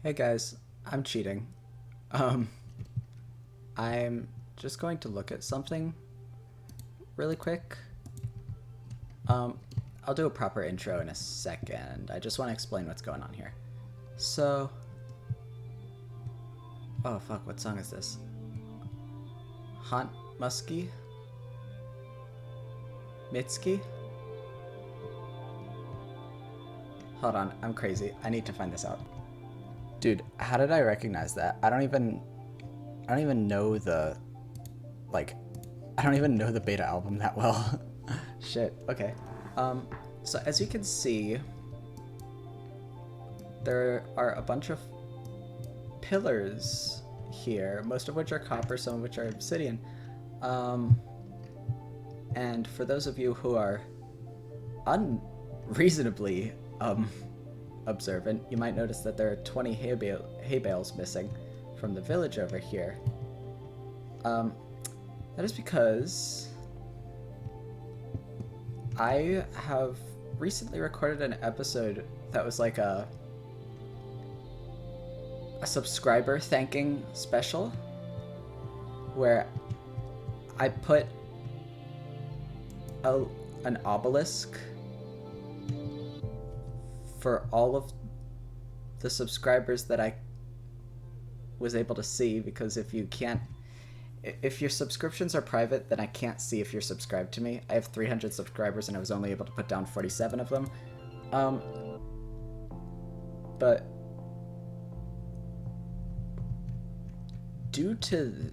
Hey guys, I'm cheating. Um, I'm just going to look at something really quick. Um, I'll do a proper intro in a second. I just want to explain what's going on here. So, oh fuck, what song is this? Haunt Muskie? Mitski? Hold on, I'm crazy. I need to find this out. Dude, how did I recognize that? I don't even know the, like, I don't even know the Beta album that well. Shit, okay. So as you can see, there are a bunch of pillars here, most of which are copper, some of which are obsidian. And for those of you who are unreasonably, observant, you might notice that there are 20 hay bales missing from the village over here. That is because I have recently recorded an episode that was like a subscriber thanking special where I put an obelisk for all of the subscribers that I was able to see, because if your subscriptions are private, then I can't see if you're subscribed to me. I have 300 subscribers and I was only able to put down 47 of them. But due to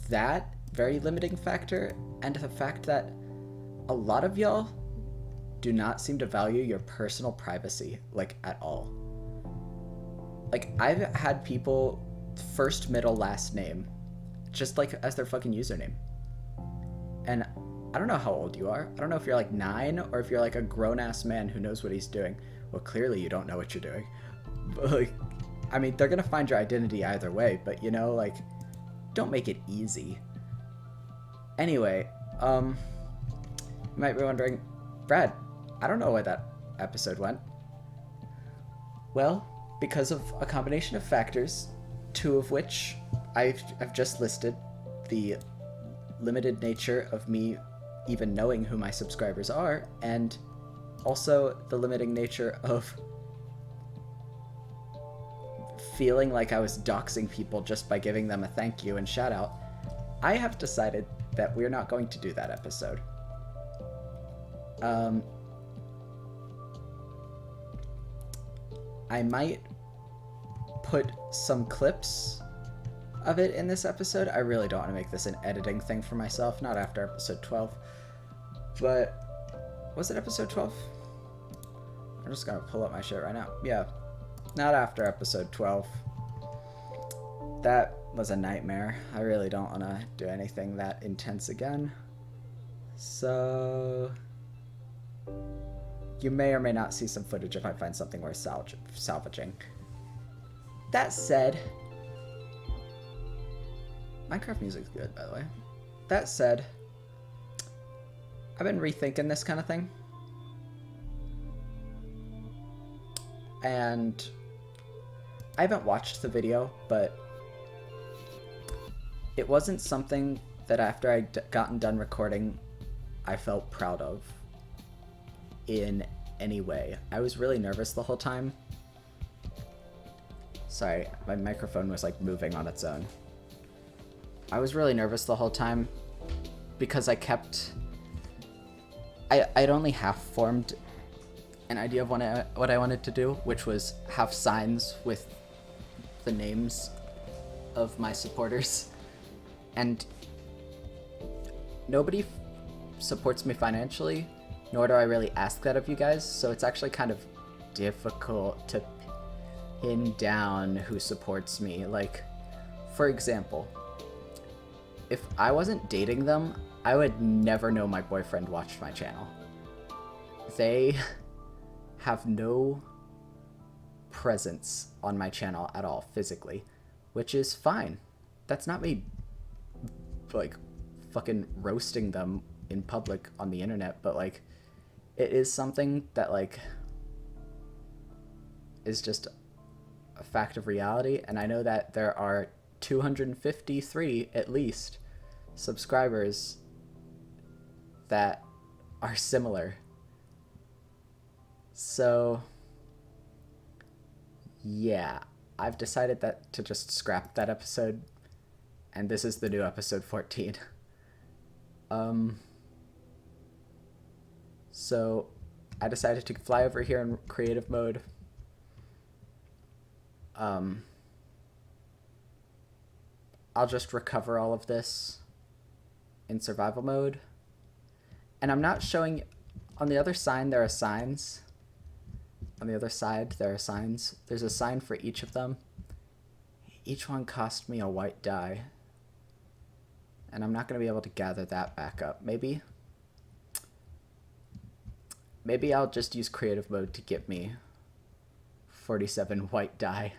that very limiting factor and the fact that a lot of y'all do not seem to value your personal privacy, like, at all. Like, I've had people first, middle, last name just, like, as their fucking username. And I don't know how old you are. I don't know if you're, like, 9 or if you're, like, a grown-ass man who knows what he's doing. Well, clearly you don't know what you're doing. But, like, I mean, they're gonna find your identity either way, but, you know, like, don't make it easy. Anyway, you might be wondering, Brad, I don't know why that episode went. Well, because of a combination of factors, two of which I've just listed: the limited nature of me even knowing who my subscribers are, and also the limiting nature of feeling like I was doxing people just by giving them a thank you and shout out. I have decided that we're not going to do that episode. I might put some clips of it in this episode. I really don't want to make this an editing thing for myself, not after episode 12. But was it episode 12? I'm just gonna pull up my shit right now. Yeah, not after episode 12. That was a nightmare. I really don't want to do anything that intense again. So you may or may not see some footage if I find something worth salvaging. That said, Minecraft music's good, by the way. That said, I've been rethinking this kind of thing. And I haven't watched the video, but it wasn't something that after I'd gotten done recording, I felt proud of in any way. I was really nervous the whole time. Sorry, my microphone was like moving on its own. I was really nervous the whole time because I'd only half formed an idea of what I wanted to do, which was have signs with the names of my supporters. And nobody supports me financially, nor do I really ask that of you guys, so it's actually kind of difficult to pin down who supports me. Like, for example, if I wasn't dating them, I would never know my boyfriend watched my channel. They have no presence on my channel at all, physically, which is fine. That's not me, like, fucking roasting them in public on the internet, but, like, it is something that, like, is just a fact of reality, and I know that there are 253 at least subscribers that are similar. So yeah, I've decided that to just scrap that episode, and this is the new episode 14. So I decided to fly over here in creative mode. I'll just recover all of this in survival mode. And I'm not showing... On the other side, there are signs. On the other side, there are signs. There's a sign for each of them. Each one cost me a white dye. And I'm not going to be able to gather that back up. Maybe I'll just use creative mode to get me 47 white dye.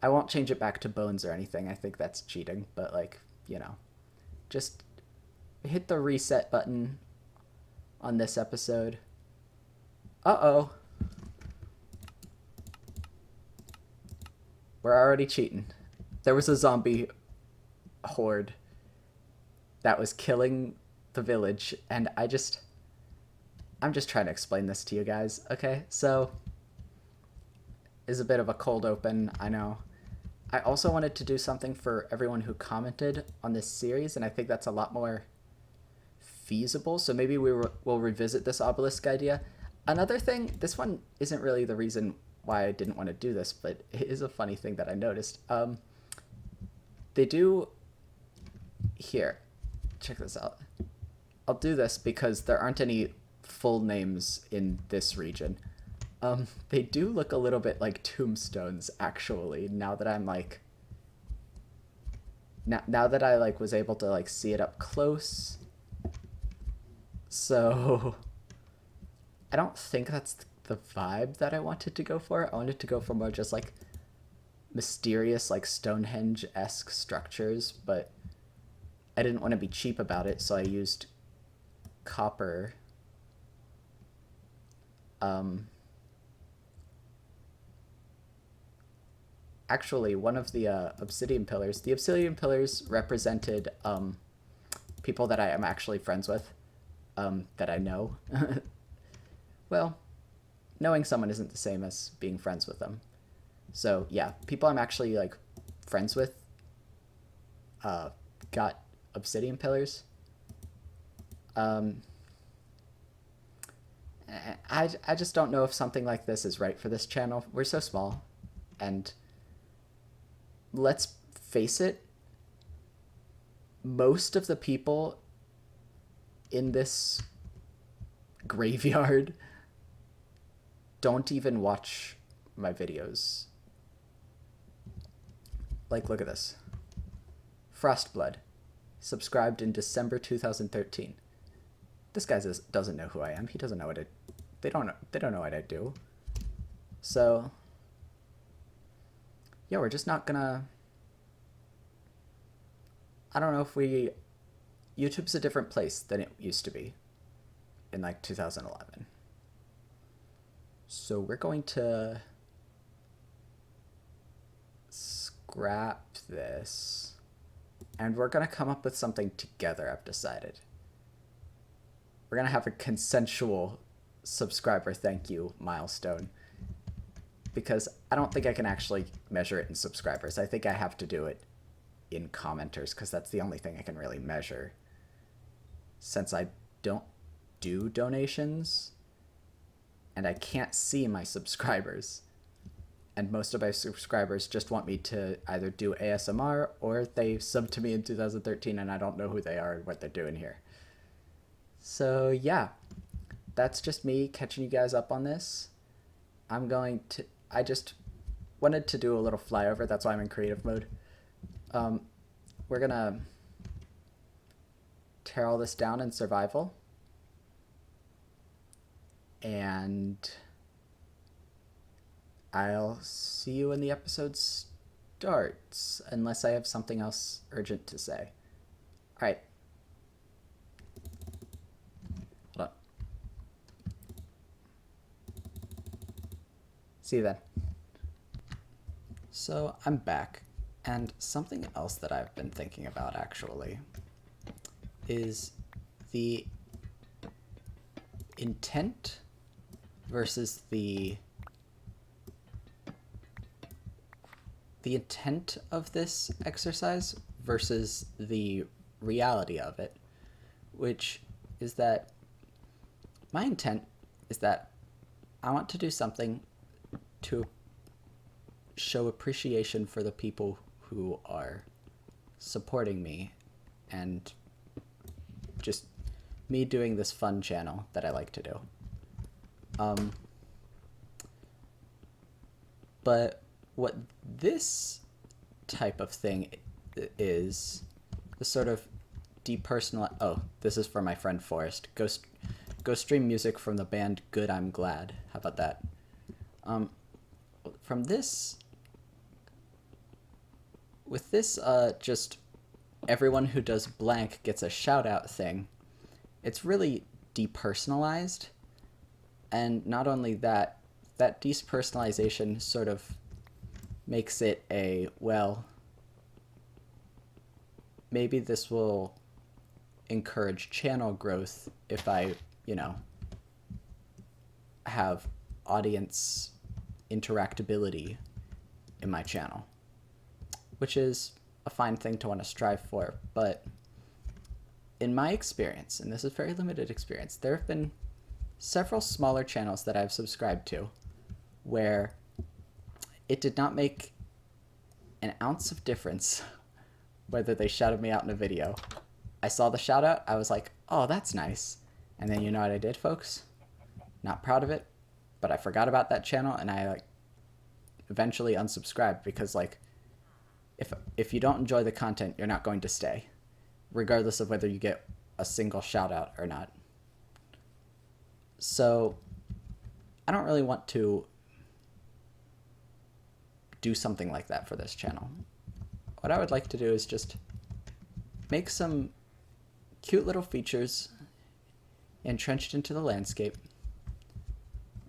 I won't change it back to bones or anything. I think that's cheating, but like, you know, just hit the reset button on this episode. Uh-oh. We're already cheating. There was a zombie horde that was killing the village, and I'm just trying to explain this to you guys, okay? So, is a bit of a cold open, I know. I also wanted to do something for everyone who commented on this series, and I think that's a lot more feasible, so maybe we'll revisit this obelisk idea. Another thing, this one isn't really the reason why I didn't want to do this, but it is a funny thing that I noticed. They do... Here, check this out. I'll do this because there aren't any full names in this region. They do look a little bit like tombstones, actually, now that I'm like... Now that I like was able to like see it up close. So... I don't think that's the vibe that I wanted to go for. I wanted to go for more just like mysterious, like Stonehenge-esque structures, but I didn't want to be cheap about it, so I used copper. Actually, one of the obsidian pillars represented people that I am actually friends with, that I know. Well, knowing someone isn't the same as being friends with them. So yeah, people I'm actually like friends with got obsidian pillars. I just don't know if something like this is right for this channel. We're so small, and let's face it, most of the people in this graveyard don't even watch my videos. Like, look at this. Frostblood. Subscribed in December 2013. This guy doesn't know who I am. He doesn't know what I... They don't know what I do. So... yeah, we're just not gonna... I don't know if we... YouTube's a different place than it used to be in, like, 2011. So we're going to scrap this, and we're going to come up with something together, I've decided. We're going to have a consensual subscriber thank you milestone, because I don't think I can actually measure it in subscribers. I think I have to do it in commenters, because that's the only thing I can really measure, since I don't do donations. And I can't see my subscribers. And most of my subscribers just want me to either do ASMR or they subbed to me in 2013 and I don't know who they are and what they're doing here. So yeah, that's just me catching you guys up on this. I just wanted to do a little flyover. That's why I'm in creative mode. We're gonna tear all this down in survival. And I'll see you when the episode starts, unless I have something else urgent to say. All right. Hold on. See you then. So I'm back, and something else that I've been thinking about actually is the intent versus the intent of this exercise versus the reality of it, which is that my intent is that I want to do something to show appreciation for the people who are supporting me and just me doing this fun channel that I like to do. But what this type of thing is, the sort of depersonal... Oh, this is for my friend Forrest. Go stream music from the band Good I'm Glad. How about that? From this... With this, just everyone who does blank gets a shout out thing, it's really depersonalized. And not only that, that depersonalization sort of makes it a, well, maybe this will encourage channel growth if I, you know, have audience interactability in my channel, which is a fine thing to want to strive for. But in my experience, and this is very limited experience, there have been several smaller channels that I've subscribed to where it did not make an ounce of difference whether they shouted me out in a video. I saw the shout out, I was like, oh, that's nice. And then you know what I did, folks? Not proud of it, but I forgot about that channel and I eventually unsubscribed because if you don't enjoy the content, you're not going to stay, regardless of whether you get a single shout out or not. So I don't really want to do something like that for this channel. What I would like to do is just make some cute little features entrenched into the landscape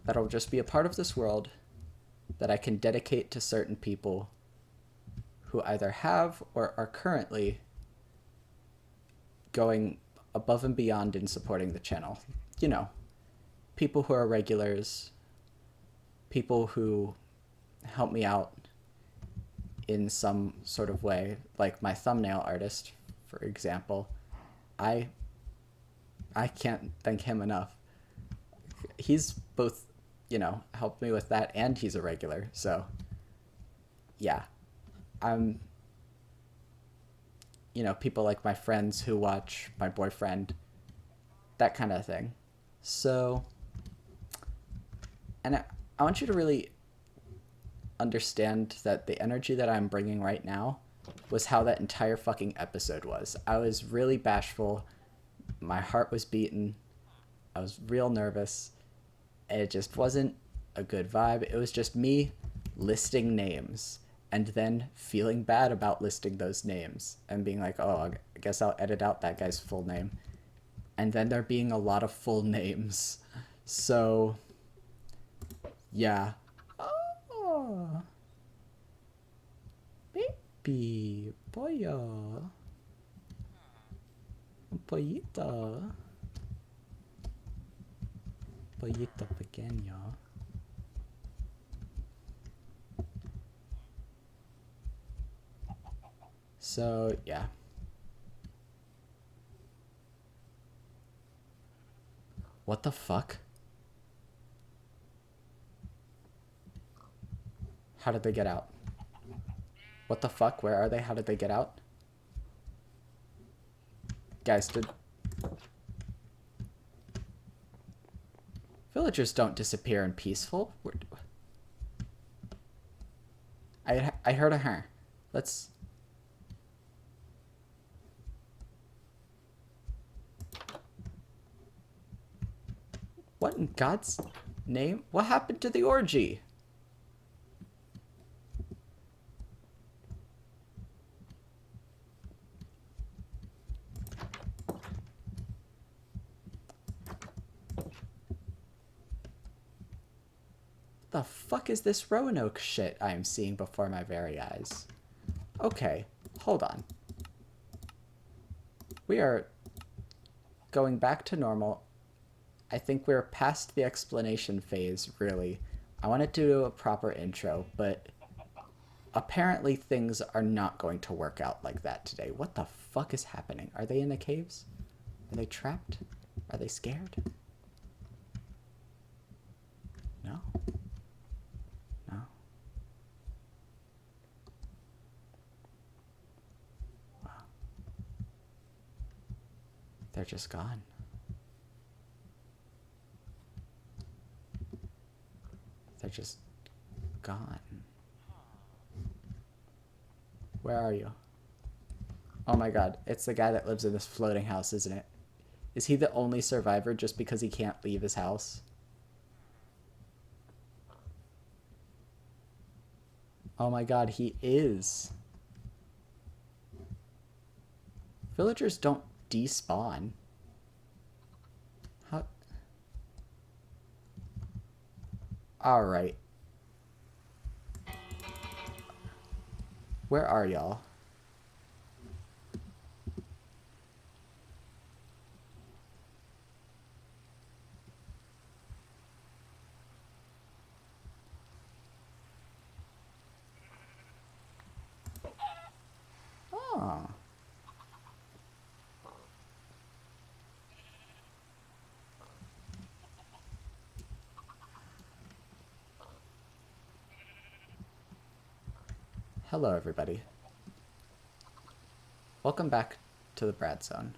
that'll just be a part of this world that I can dedicate to certain people who either have or are currently going above and beyond in supporting the channel. You know, people who are regulars, people who help me out in some sort of way, like my thumbnail artist, for example. I can't thank him enough. He's both, you know, helped me with that and he's a regular, so yeah. You know, people like my friends who watch, my boyfriend, that kind of thing. So, and I want you to really understand that the energy that I'm bringing right now was how that entire fucking episode was. I was really bashful. My heart was beating. I was real nervous. And it just wasn't a good vibe. It was just me listing names and then feeling bad about listing those names and being like, oh, I guess I'll edit out that guy's full name. And then there being a lot of full names. So, yeah. Oh, baby, pollo, un pollito, pollito pequeño. So, yeah. What the fuck? How did they get out? What the fuck? Where are they? How did they get out? Guys, villagers don't disappear in peaceful. I heard a her. Let's... What in God's name? What happened to the orgy? the fuck is this Roanoke shit I am seeing before my very eyes? Okay, hold on. We are going back to normal. I think we're past the explanation phase, really. I wanted to do a proper intro, but apparently things are not going to work out like that today. What the fuck is happening? Are they in the caves? Are they trapped? Are they scared? No. No. Wow. They're just gone. They're just gone. Where are you? Oh my god, it's the guy that lives in this floating house, isn't it? Is he the only survivor just because he can't leave his house? Oh my god, he is. Villagers don't despawn. How? Alright. Where are y'all? Oh. Hello, everybody. Welcome back to the Brad Zone.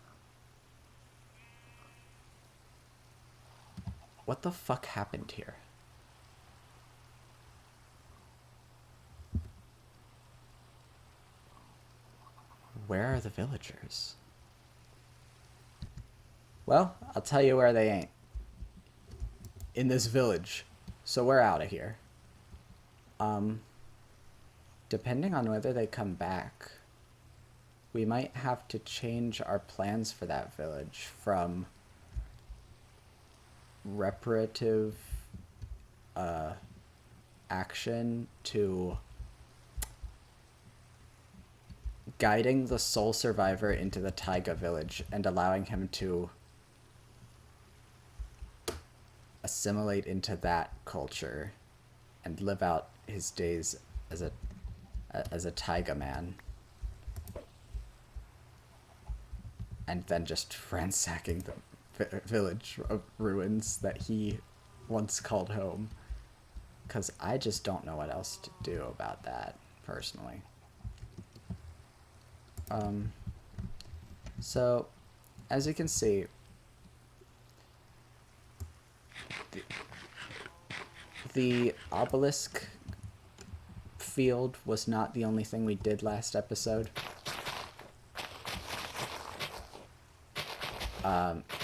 What the fuck happened here? Where are the villagers? Well, I'll tell you where they ain't. In this village. So we're out of here. Depending on whether they come back, we might have to change our plans for that village from reparative action to guiding the sole survivor into the taiga village and allowing him to assimilate into that culture and live out his days as a taiga man. And then just ransacking the village of ruins that he once called home. Because I just don't know what else to do about that, personally. So, as you can see, the obelisk field was not the only thing we did last episode.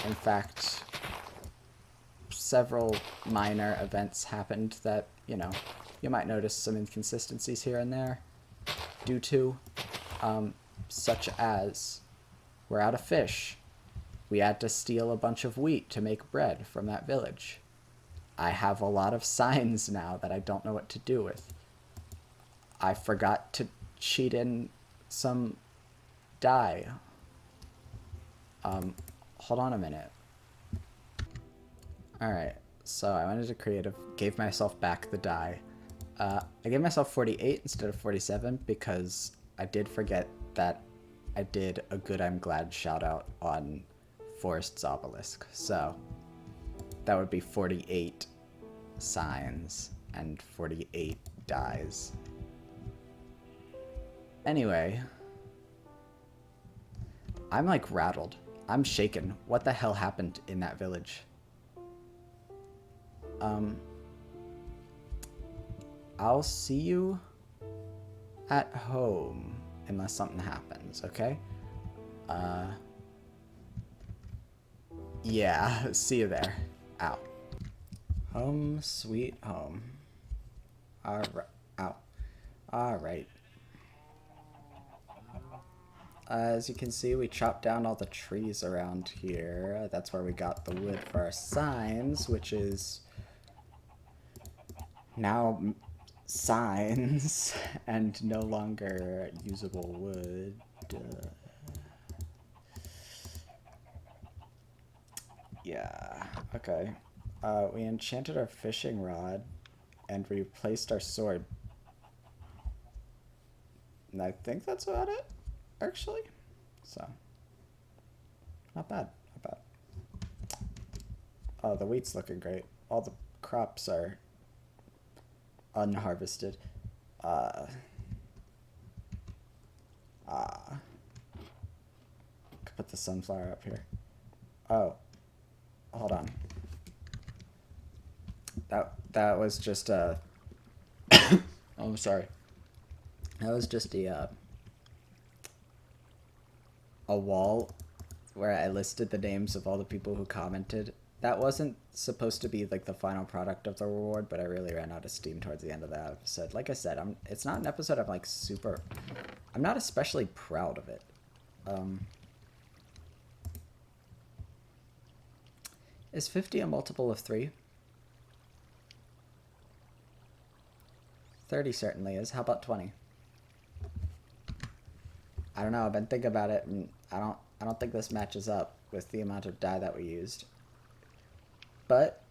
In fact, several minor events happened that, you know, you might notice some inconsistencies here and there due to, such as, we're out of fish. We had to steal a bunch of wheat to make bread from that village. I have a lot of signs now that I don't know what to do with. I forgot to cheat in some dye. Hold on a minute. Alright, so I went into creative, gave myself back the dye. I gave myself 48 instead of 47 because I did forget that I did a good I'm glad shout out on Forest's obelisk. So that would be 48 signs and 48 dyes. Anyway, I'm like rattled. I'm shaken. What the hell happened in that village? I'll see you at home unless something happens, okay? Yeah, see you there. Ow. Home sweet home. Alright. Ow. Alright. As you can see, we chopped down all the trees around here. That's where we got the wood for our signs, which is Now signs and no longer usable wood. Yeah, okay. We enchanted our fishing rod and we replaced our sword. And I think that's about it, actually. So, not bad, not bad. Oh, the wheat's looking great. All the crops are unharvested. Could put the sunflower up here. Oh, hold on. That was just a. Oh, sorry. That was just a wall where I listed the names of all the people who commented. That wasn't supposed to be like the final product of the reward, but I really ran out of steam towards the end of that episode. Like I said, it's not an episode I'm like super. I'm not especially proud of it. Is 50 a multiple of 3? 30 certainly is. How about 20? I don't know. I've been thinking about it, and I don't think this matches up with the amount of dye that we used. But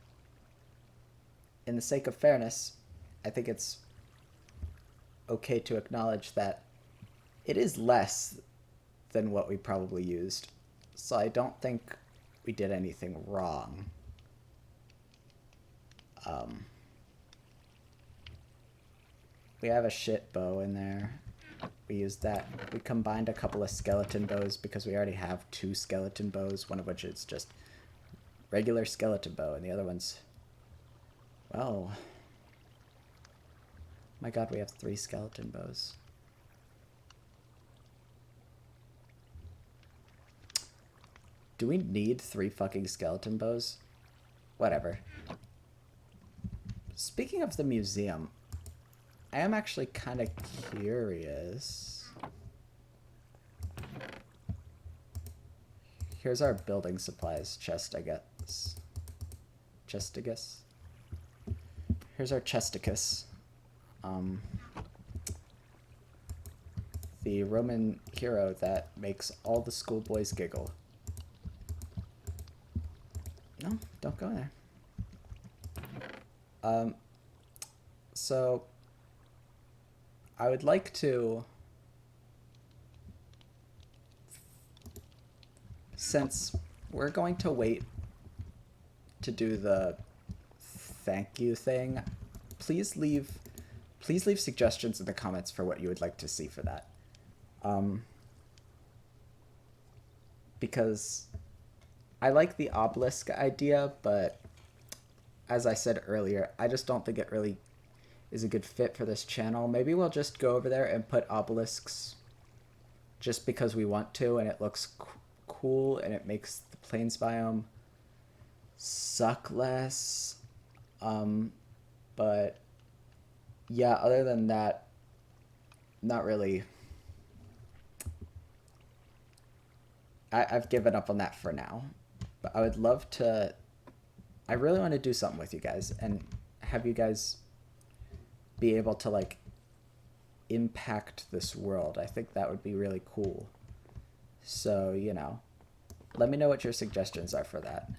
in the sake of fairness, I think it's okay to acknowledge that it is less than what we probably used. So I don't think we did anything wrong. We have a shit bow in there. We used that. We combined a couple of skeleton bows because we already have 2 skeleton bows, one of which is just regular skeleton bow, and the other one's, well, my god, we have 3 skeleton bows. Do we need 3 fucking skeleton bows? Whatever. Speaking of the museum, I am actually kind of curious. Here's our building supplies chest, I guess. Chesticus? Here's our chesticus. The Roman hero that makes all the schoolboys giggle. No, don't go there. So I would like to, since we're going to wait to do the thank you thing, please leave suggestions in the comments for what you would like to see for that. Because I like the obelisk idea, but as I said earlier, I just don't think it really is a good fit for this channel. Maybe we'll just go over there and put obelisks just because we want to, and it looks cool, and it makes the plains biome suck less. But yeah, other than that, not really. I've given up on that for now. But I would love to. I really want to do something with you guys and have you guys be able to like impact this world. I think that would be really cool. So, you know, let me know what your suggestions are for that.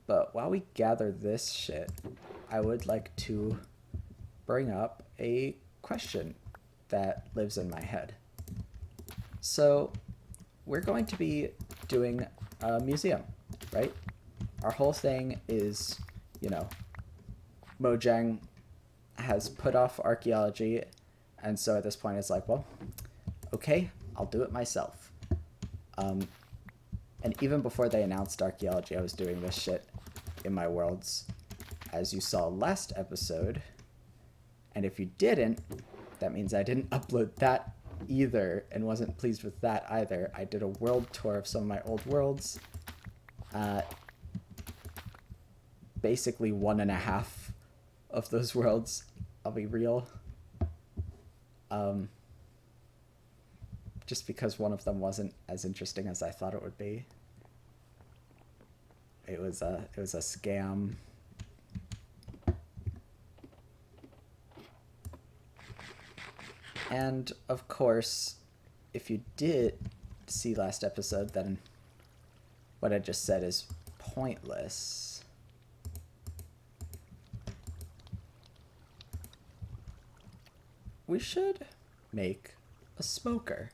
But while we gather this shit, I would like to bring up a question that lives in my head. So we're going to be doing a museum, right? Our whole thing is, you know, Mojang has put off archaeology, and so at this point it's like, well, okay, I'll do it myself. And even before they announced archaeology, I was doing this shit in my worlds, as you saw last episode. And if you didn't, that means I didn't upload that either and wasn't pleased with that either. I did a world tour of some of my old worlds. Basically 1.5 of those worlds, I'll be real. Just because one of them wasn't as interesting as I thought it would be. It was a scam. And of course, if you did see last episode, then what I just said is pointless. We should make a smoker.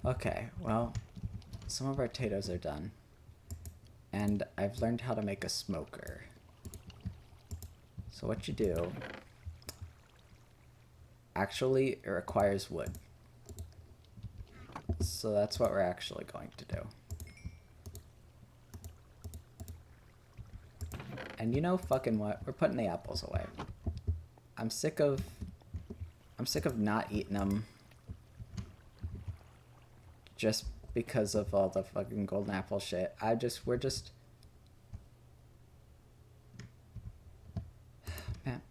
Okay, well, some of our potatoes are done. And I've learned how to make a smoker. So what you do, actually it requires wood. So that's what we're actually going to do. And you know fucking what? We're putting the apples away. I'm sick of not eating them just because of all the fucking golden apple shit. We're just man.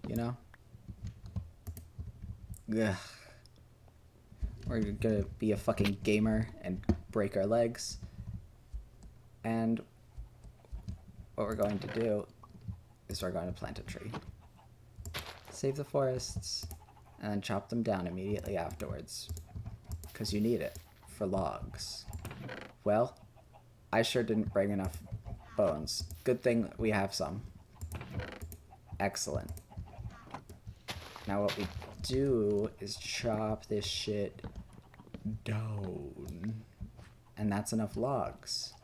You know? Ugh. We're gonna be a fucking gamer and break our legs. And what we're going to do is we're going to plant a tree. Save the forests, and then chop them down immediately afterwards. Because you need it for logs. Well, I sure didn't bring enough bones. Good thing we have some. Excellent. Now what we do is chop this shit down. And that's enough logs.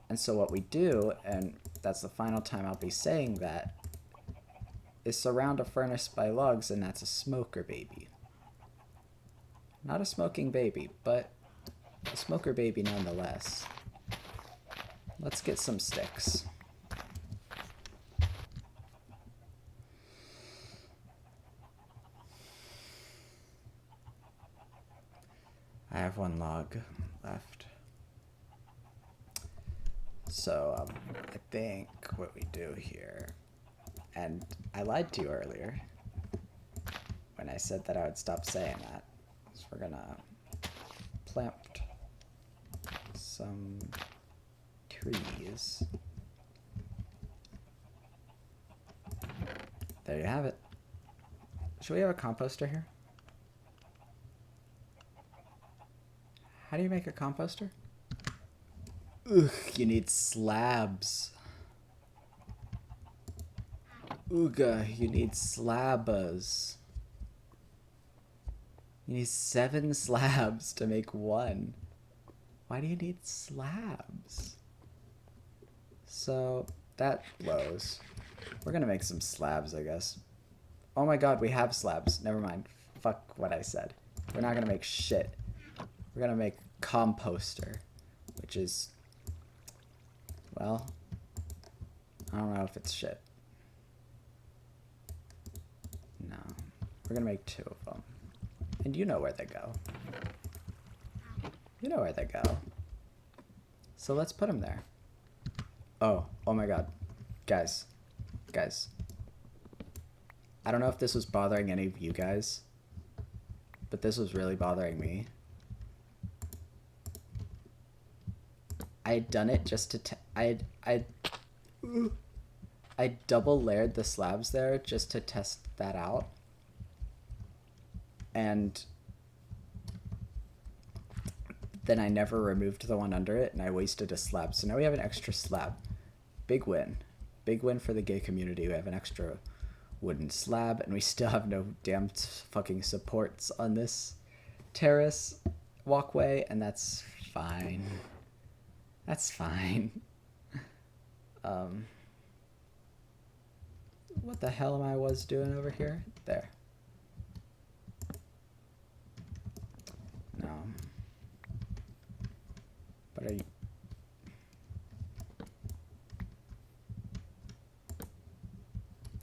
And so what we do, and that's the final time I'll be saying that, is surround a furnace by logs, and that's a smoker baby. Not a smoking baby, but a smoker baby nonetheless. Let's get some sticks. I have one log left. So, I think what we do here, and I lied to you earlier when I said that I would stop saying that, is we're gonna plant some trees. There you have it. Should we have a composter here? How do you make a composter? Ugh, you need slabs. Ooga, you need slabas. You need 7 slabs to make one. Why do you need slabs? So, that blows. We're gonna make some slabs, I guess. Oh my god, we have slabs. Never mind. Fuck what I said. We're not gonna make shit. We're gonna make composter, which is, well, I don't know if it's shit. No. We're gonna make 2 of them. And you know where they go. You know where they go. So let's put them there. Oh my god. Guys. I don't know if this was bothering any of you guys, but this was really bothering me. I had done it just to I double layered the slabs there just to test that out. And then I never removed the one under it, and I wasted a slab. So now we have an extra slab. Big win. Big win for the gay community. We have an extra wooden slab, and we still have no damn fucking supports on this terrace walkway, and that's fine. That's fine. What the hell am I doing over here? There. No. But are you...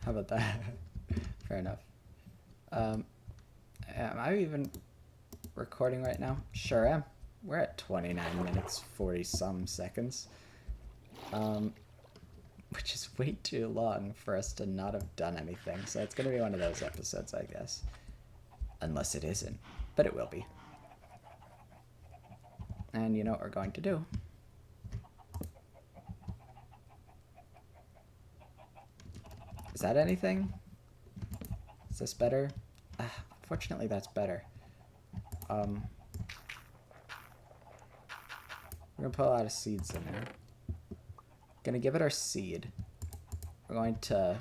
How about that? Fair enough. Am I even recording right now? Sure am. We're at 29 minutes, 40-some seconds. Which is way too long for us to not have done anything. So it's going to be one of those episodes, I guess. Unless it isn't. But it will be. And you know what we're going to do? Is that anything? Is this better? Unfortunately, that's better. We're gonna put a lot of seeds in there. Gonna give it our seed. We're going to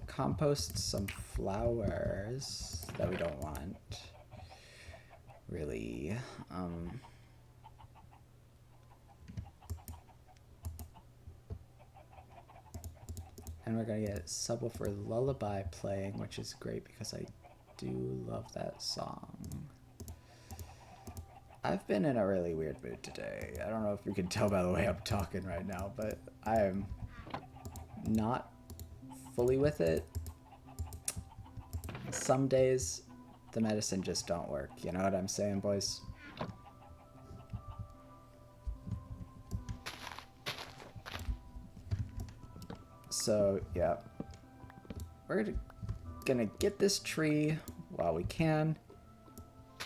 compost some flowers that we don't want. Really. And we're gonna get Subwoofer Lullaby playing, which is great because I do love that song. I've been in a really weird mood today. I don't know if you can tell by the way I'm talking right now, but I am not fully with it. Some days the medicine just don't work. You know what I'm saying, boys? So, yeah. We're gonna get this tree while we can.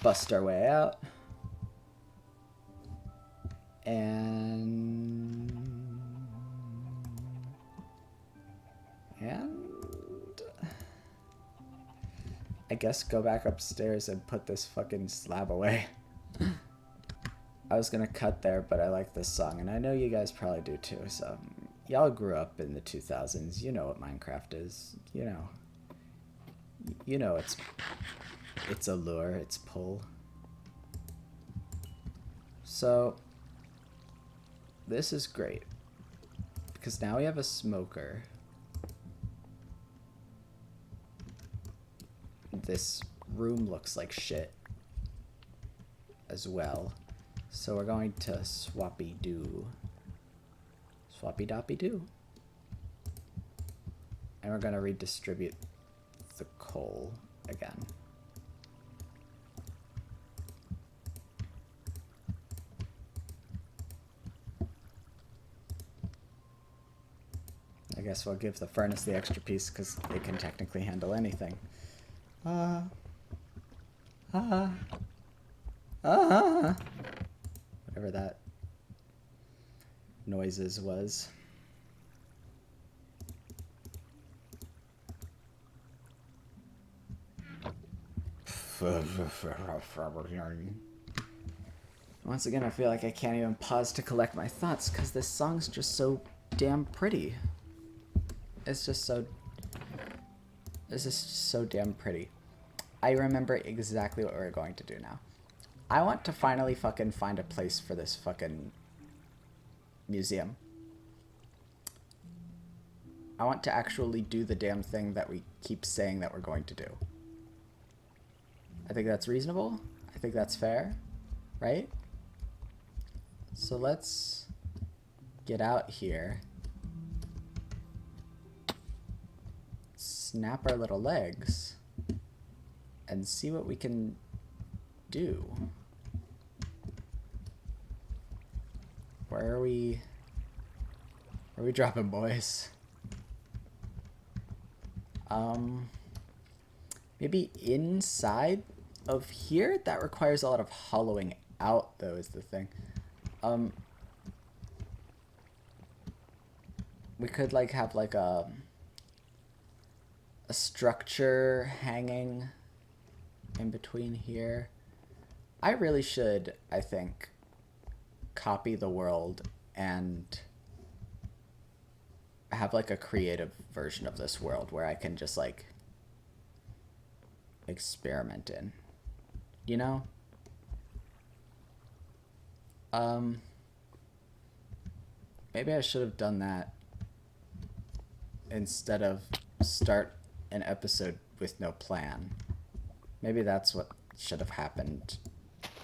Bust our way out. And I guess go back upstairs and put this fucking slab away. I was gonna cut there, but I like this song, and I know you guys probably do too, so y'all grew up in the 2000s. You know what Minecraft is. You know its allure, its pull. So this is great because now we have a smoker. This room looks like shit as well, so we're going to swappy-doo. Swappy-doppy-doo. And we're going to redistribute the coal again. I guess we'll give the furnace the extra piece because it can technically handle anything. Whatever that noises was. Once again, I feel like I can't even pause to collect my thoughts because this song's just so damn pretty. It's just so damn pretty. I remember exactly what we're going to do now. I want to finally fucking find a place for this fucking museum. I want to actually do the damn thing that we keep saying that we're going to do. I think that's reasonable. I think that's fair, right? So let's get out here. Snap our little legs and see what we can do. Where are we dropping, boys? Maybe inside of here? That requires a lot of hollowing out, though, is the thing. We could like have like a structure hanging in between here. I really should, I think, copy the world and have like a creative version of this world where I can just like experiment in, you know? Maybe I should have done that instead of start an episode with no plan. Maybe that's what should have happened.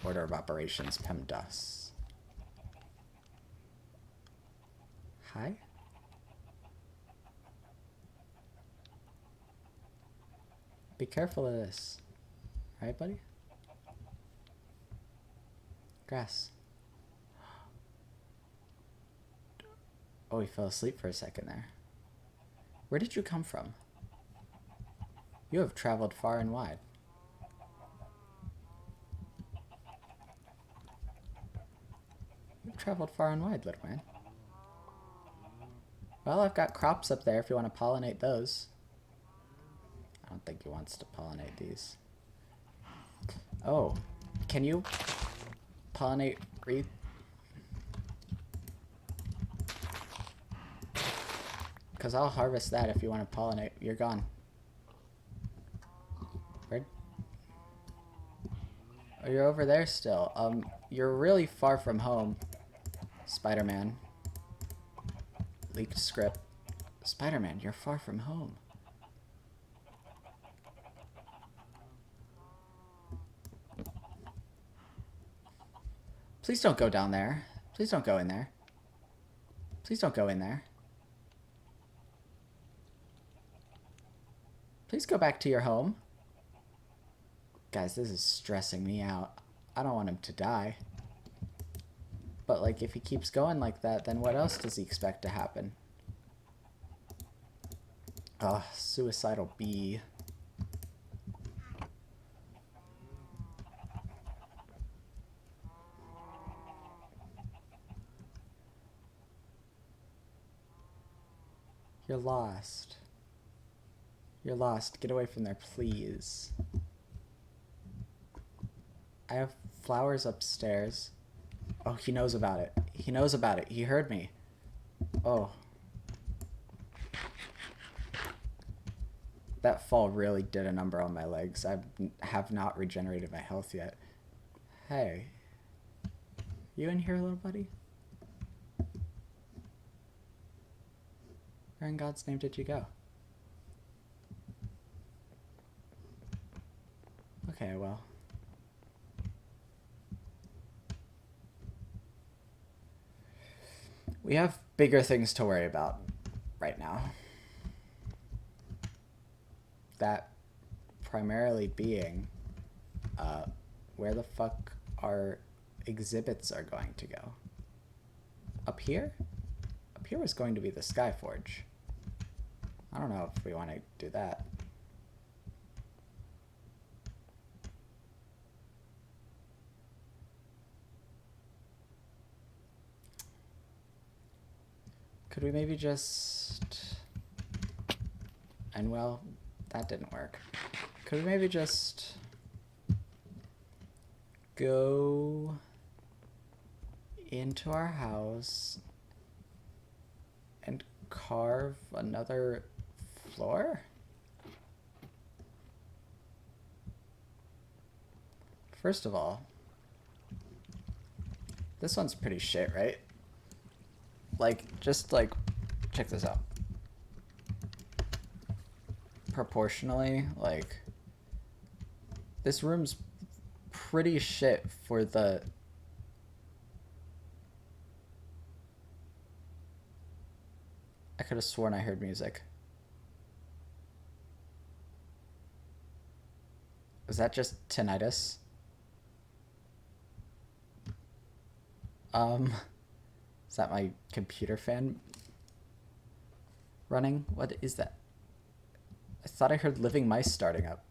Order of operations, PEMDAS. Hi? Be careful of this. Alright, buddy? Grass. Oh, he fell asleep for a second there. Where did you come from? You have traveled far and wide. You've traveled far and wide, little man. Well, I've got crops up there if you want to pollinate those. I don't think he wants to pollinate these. Oh, can you pollinate wreath? Because I'll harvest that if you want to pollinate. You're gone. Where? Oh, you're over there still. You're really far from home, Spider-Man. Leaked script. Spider-Man, you're far from home. Please don't go down there. Please don't go in there. Please don't go in there. Please go back to your home. Guys, this is stressing me out. I don't want him to die. But, like, if he keeps going like that, then what else does he expect to happen? Ugh, suicidal bee. You're lost. You're lost. Get away from there, please. I have flowers upstairs. Oh, he knows about it. He knows about it. He heard me. Oh. That fall really did a number on my legs. I have not regenerated my health yet. Hey. You in here, little buddy? Where in God's name did you go? Okay, well. We have bigger things to worry about right now. That primarily being where the fuck our exhibits are going to go. Up here? Up here was going to be the Skyforge. I don't know if we want to do that. Could we maybe just... And well, that didn't work. Could we maybe just go into our house and carve another floor? First of all, this one's pretty shit, right? Like, just like, check this out. Proportionally, like, this room's pretty shit for the... I could have sworn I heard music. Was that just tinnitus? Is that my computer fan running? What is that? I thought I heard living mice starting up.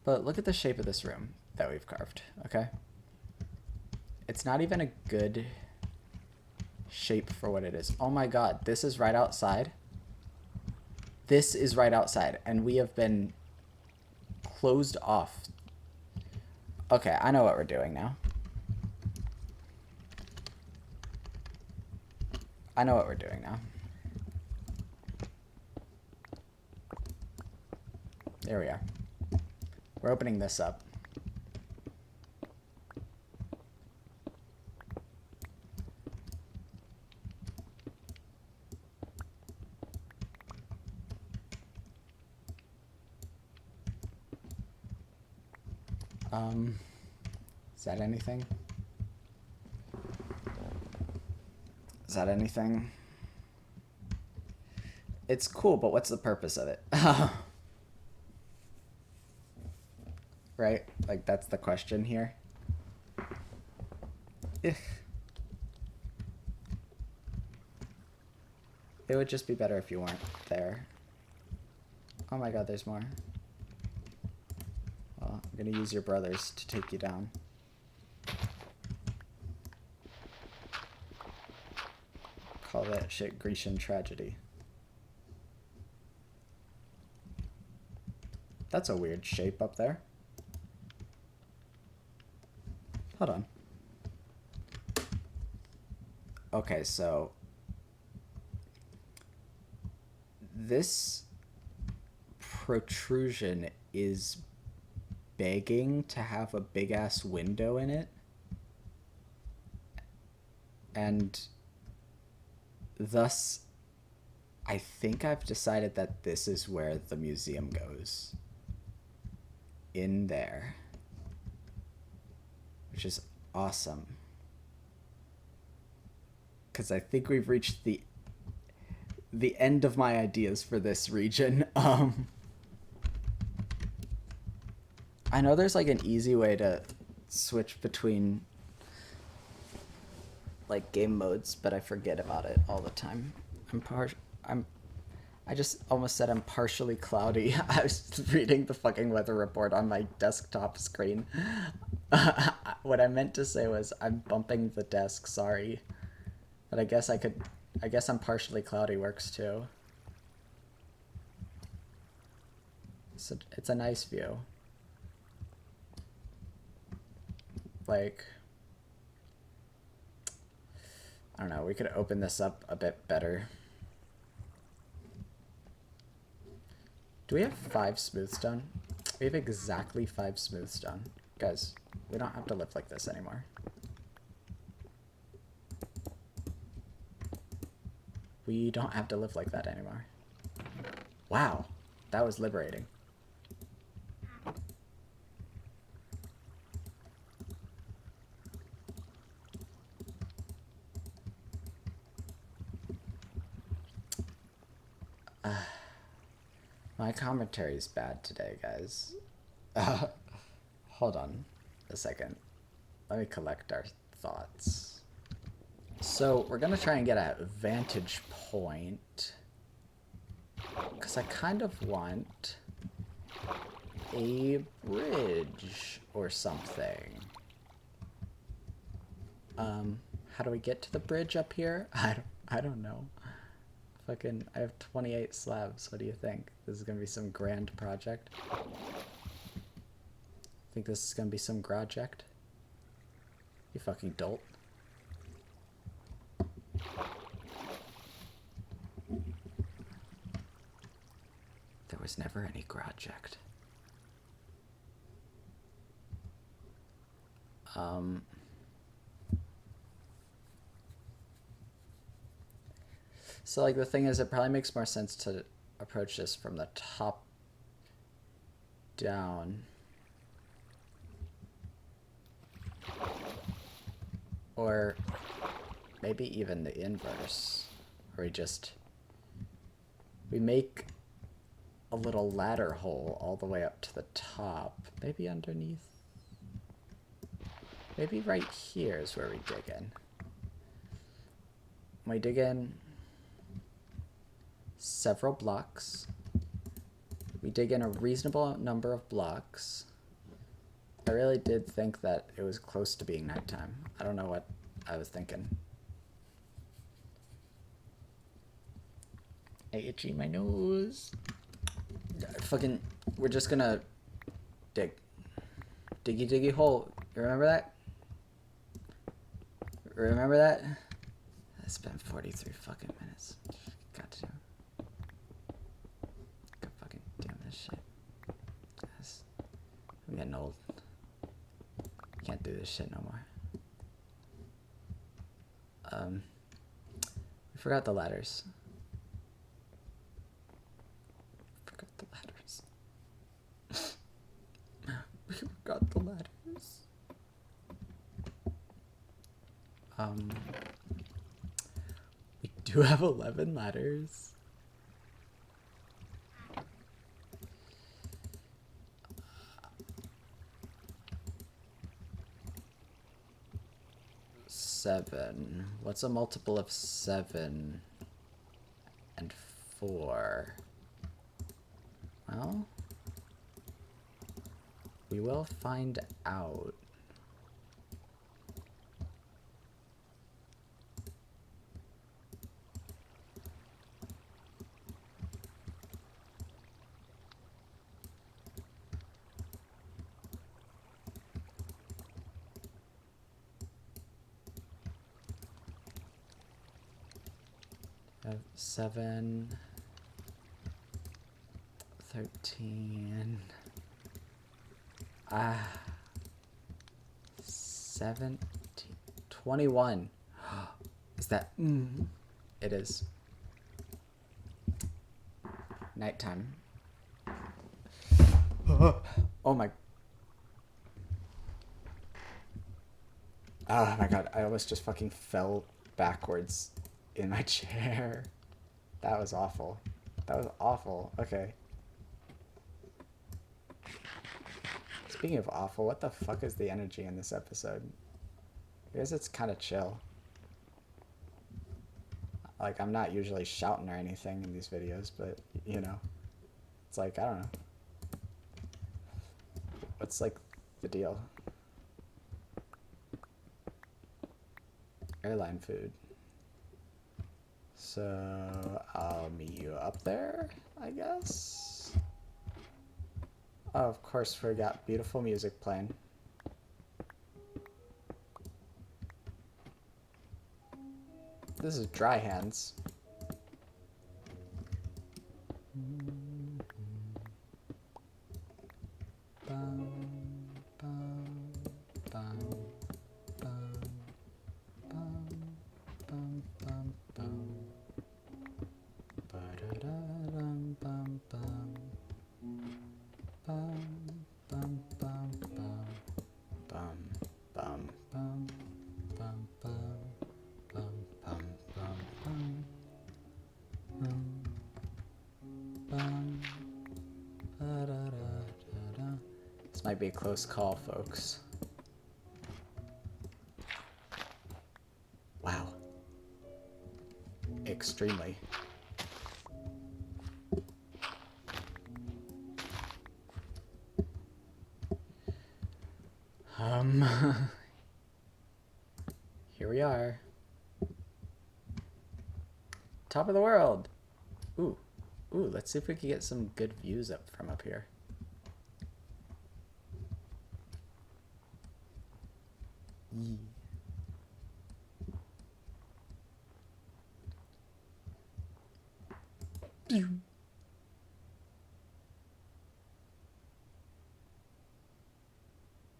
But look at the shape of this room that we've carved, okay? It's not even a good shape for what it is. Oh my god, this is right outside. This is right outside, and we have been closed off. Okay, I know what we're doing now. I know what we're doing now. There we are. We're opening this up. Is that anything? Is that anything? It's cool, but what's the purpose of it? Right? Like, that's the question here. Ugh. It would just be better if you weren't there. Oh my god, there's more. Well, I'm gonna use your brothers to take you down. Call that shit Grecian tragedy. That's a weird shape up there. Hold on. Okay, so this protrusion is begging to have a big ass window in it. And thus, I think I've decided that this is where the museum goes. In there. Which is awesome. Because I think we've reached the end of my ideas for this region. I know there's like an easy way to switch between like game modes, but I forget about it all the time. I just almost said I'm partially cloudy. I was reading the fucking weather report on my desktop screen. What I meant to say was I'm bumping the desk, sorry. But I guess I'm partially cloudy works too. So it's a nice view. Like, I don't know, we could open this up a bit better. Do we have 5 smooth stone? We have exactly 5 smooth stone. Guys, we don't have to live like this anymore. We don't have to live like that anymore. Wow, that was liberating. My commentary is bad today, guys. Hold on a second. Let me collect our thoughts. So we're gonna try and get a vantage point, because I kind of want a bridge or something. How do we get to the bridge up here? I don't know. Fucking, I have 28 slabs. What do you think? This is gonna be some grand project? Think this is gonna be some project? You fucking dolt. There was never any project. So, like, the thing is, it probably makes more sense to approach this from the top down. Or maybe even the inverse. Where we make a little ladder hole all the way up to the top. Maybe underneath. Maybe right here is where we dig in. We dig in several blocks. We dig in a reasonable number of blocks. I really did think that it was close to being nighttime. I don't know what I was thinking. I itchy my nose. Fucking, we're just gonna dig. Diggy diggy hole. You remember that? Remember that? I spent 43 fucking minutes. Got to. God fucking damn this shit. Guys, I'm getting old. Can't do this shit no more. We forgot the ladders. Forgot the ladders. We forgot the ladders. We do have 11 ladders. Seven. What's a multiple of 7 and 4? Well, we will find out. 7, 13, 17, 21. Is that? It is. Nighttime. Oh my. Oh my god, I almost just fucking fell backwards in my chair. That was awful. That was awful. Okay. Speaking of awful, what the fuck is the energy in this episode? I guess it's kind of chill. Like, I'm not usually shouting or anything in these videos, but, you know. It's like, I don't know. What's, like, the deal? Airline food. So, I'll meet you up there, I guess? Oh, of course, we got beautiful music playing. This is Dry Hands. This might be a close call, folks. Wow. Extremely. Here we are. Top of the world. Ooh. Ooh, let's see if we can get some good views up from up here.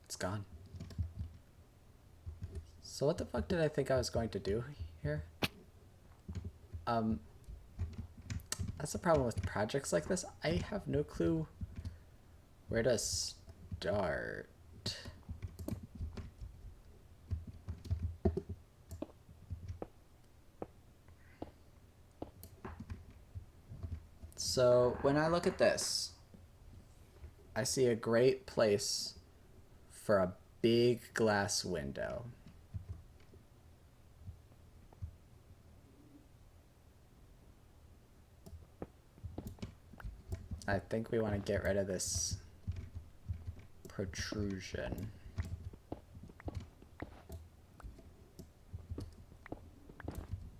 It's gone. So what the fuck did I think I was going to do here? That's the problem with projects like this. I have no clue where to start. So when I look at this, I see a great place for a big glass window. I think we want to get rid of this protrusion.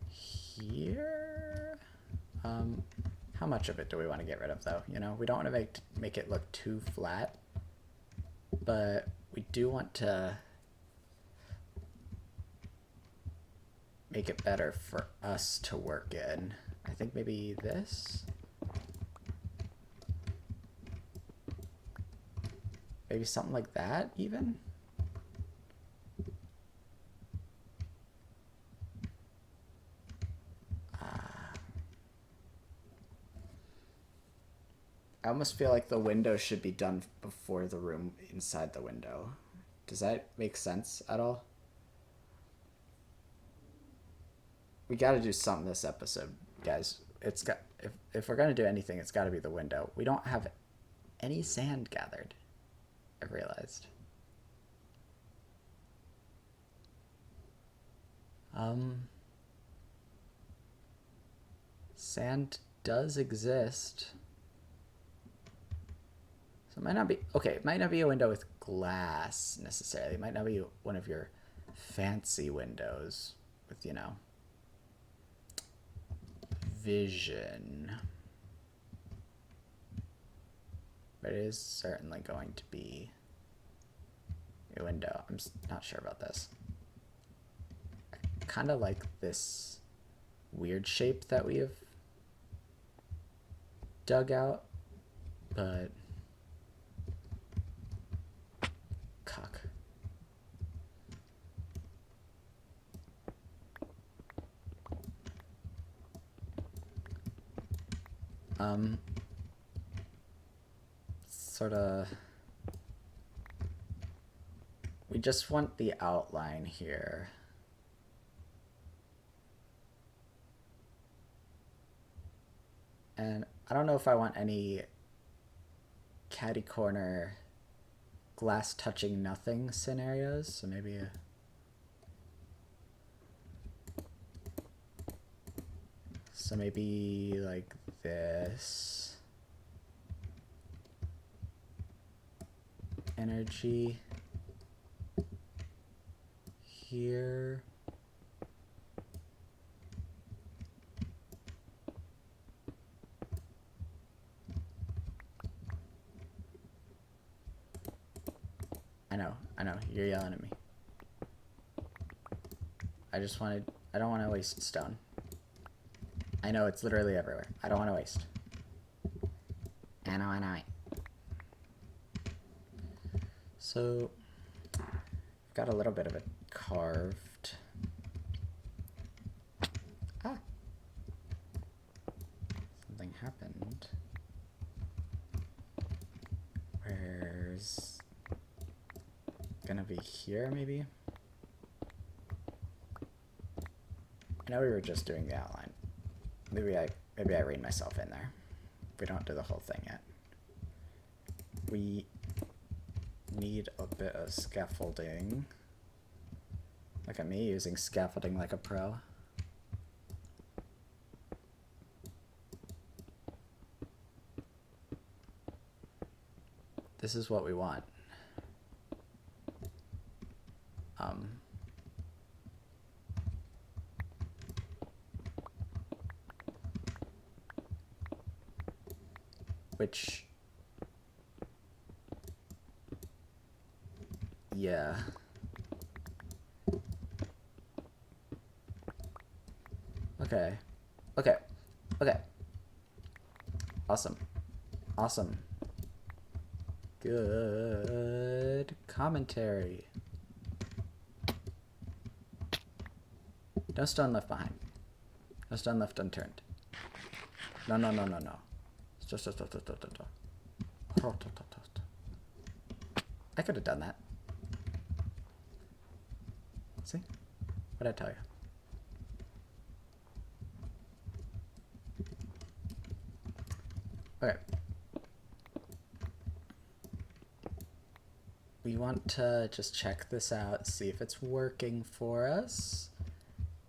Here? How much of it do we want to get rid of, though? You know, we don't want to make it look too flat, but we do want to make it better for us to work in. I think maybe this? Maybe something like that, even? I almost feel like the window should be done before the room inside the window. Does that make sense at all? We got to do something this episode, guys. It's got if we're gonna do anything, it's got to be the window. We don't have any sand gathered. I've realized. Sand does exist. So it might not be, okay, it might not be a window with glass necessarily. It might not be one of your fancy windows with, you know, vision. But it is certainly going to be a window. I'm not sure about this. I kind of like this weird shape that we have dug out, but cock. Sort of, we just want the outline here. And I don't know if I want any catty corner glass touching nothing scenarios, so maybe like this. Energy here. I know, you're yelling at me. I don't want to waste stone. I know it's literally everywhere. I don't want to waste. I know. So, I've got a little bit of it carved. Ah! Something happened. Where's... gonna be here, maybe? I know we were just doing the outline. Maybe I rein myself in there. We don't do the whole thing yet. We need a bit of scaffolding. Look at me using scaffolding like a pro. This is what we want. Which, yeah. Okay. Awesome. Good commentary. No stone left behind. No stone left unturned. No. I could have done that. See? What'd I tell you? Okay. We want to just check this out, see if it's working for us.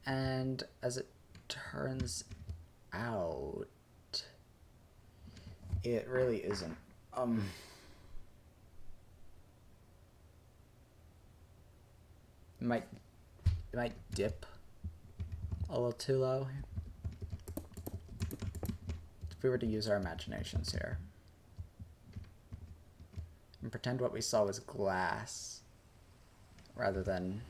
And as it turns out, it really isn't. It might dip a little too low. If we were to use our imaginations here and pretend what we saw was glass rather than...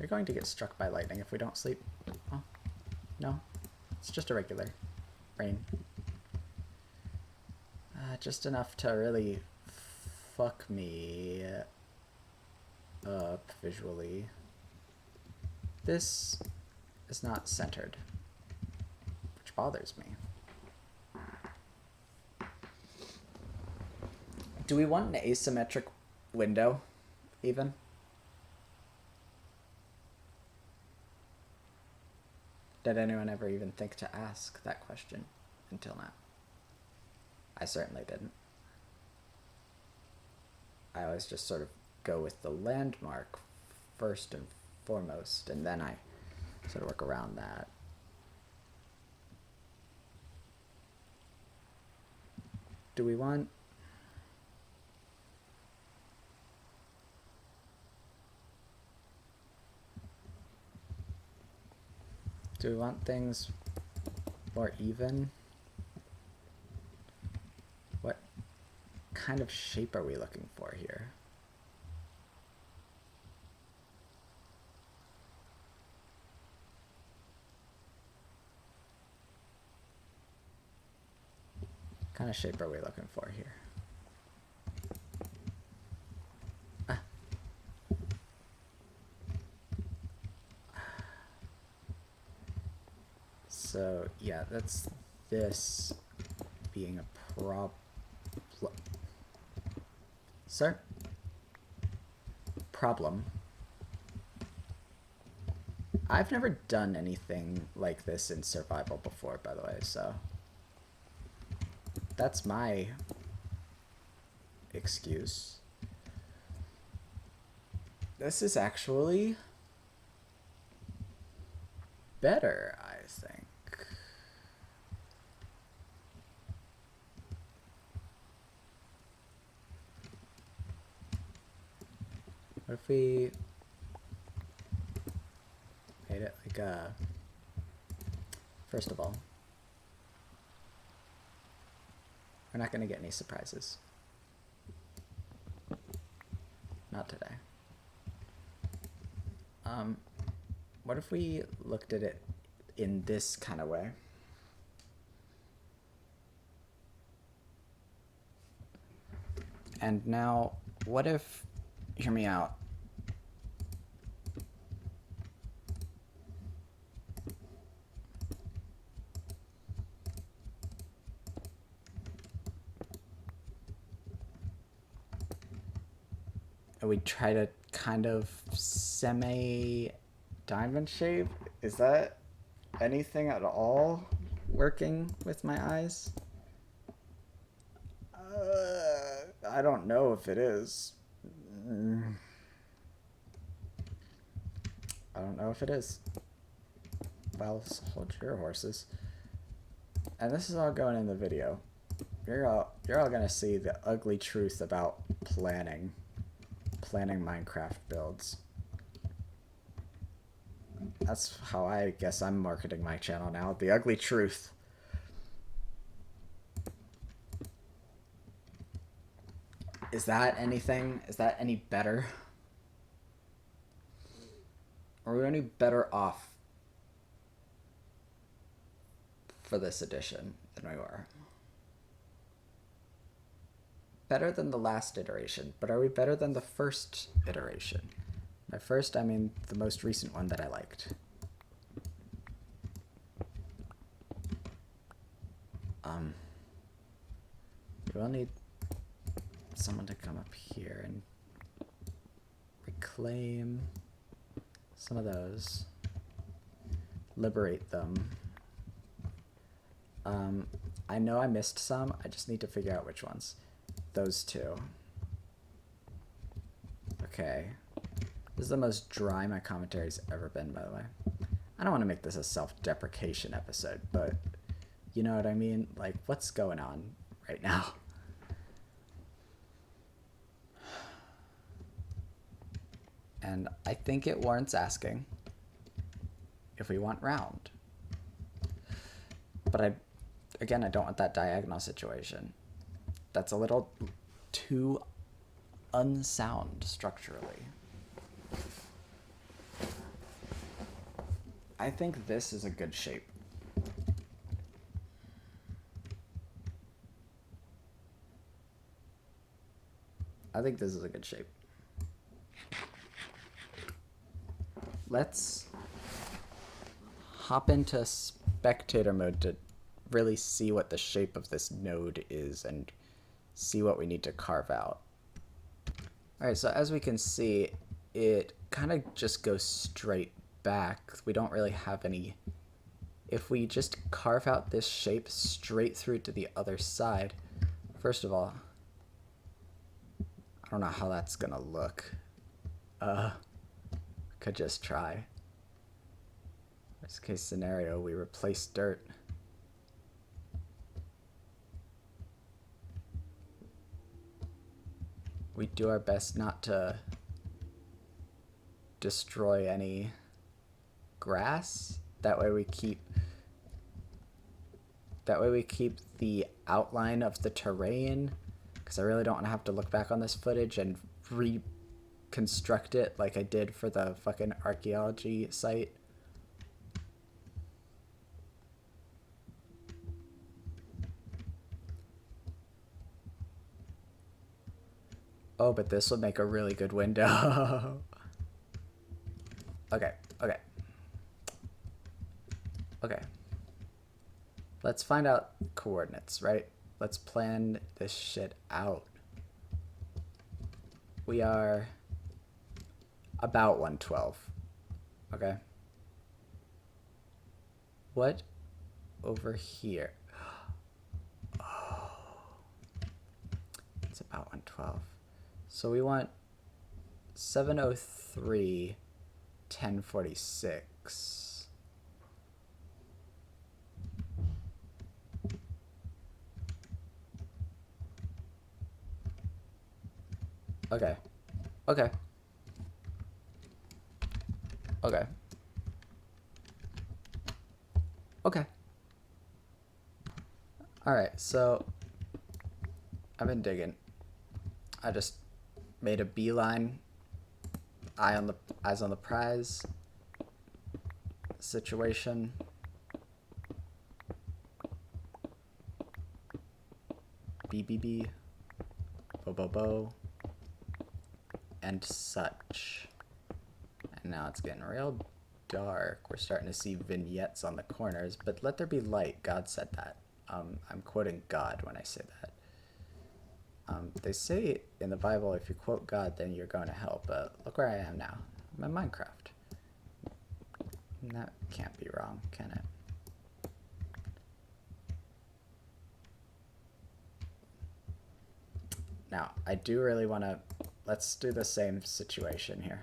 We're going to get struck by lightning if we don't sleep. Oh, no, it's just a regular rain. Just enough to really fuck me up visually. This is not centered, which bothers me. Do we want an asymmetric window, even? Did anyone ever even think to ask that question until now? I certainly didn't. I always just sort of go with the landmark first and foremost, and then I sort of work around that. Do we want... Do we want things more even? What kind of shape are we looking for here? kind of shape are we looking for here? So yeah, that's this being a problem. Sir? Problem. I've never done anything like this in survival before, by the way, so that's my excuse. This is actually better, I think. What if we made it like a... First of all, we're not going to get any surprises. Not today. What if we looked at it in this kind of way? And now, what if, hear me out, we try to kind of semi-diamond shape? Is that anything at all working with my eyes? I don't know if it is. I don't know if it is. Well, hold your horses. And this is all going in the video. You're all gonna see the ugly truth about planning Minecraft builds. That's how I guess I'm marketing my channel now. The ugly truth. Is that anything? Is that any better? Are we any better off for this edition than we were? Better than the last iteration, but are we better than the first iteration? By first, I mean the most recent one that I liked. We will need someone to come up here and reclaim some of those, liberate them. I know I missed some, I just need to figure out which ones. Those two. Okay. This is the most dry my commentary's ever been, by the way. I don't want to make this a self-deprecation episode, but you know what I mean? Like, what's going on right now? And I think it warrants asking if we want round. But again, I don't want that diagonal situation. That's a little too unsound structurally. I think this is a good shape. I think this is a good shape. Let's hop into spectator mode to really see what the shape of this node is and see what we need to carve out. Alright, so as we can see, it kind of just goes straight back. We don't really have any... If we just carve out this shape straight through to the other side, first of all, I don't know how that's gonna look. Could just try. Worst case scenario, we replace dirt. We do our best not to destroy any grass. That way we keep the outline of the terrain, because I really don't want to have to look back on this footage and reconstruct it like I did for the fucking archaeology site. Oh, but this would make a really good window. Okay, okay. Okay. Let's find out coordinates, right? Let's plan this shit out. We are about 112. Okay. What over here? Oh. It's about 112. So we want 703, 1046. Okay. Okay. Okay. Okay. Alright, so I've been digging. I just made a beeline. Eyes on the prize situation. BBB. Bo. And such. And now it's getting real dark. We're starting to see vignettes on the corners, but let there be light. God said that. I'm quoting God when I say that. They say in the Bible, if you quote God, then you're going to hell, but look where I am now. I'm in Minecraft. And that can't be wrong, can it? Now, I do really want to... Let's do the same situation here.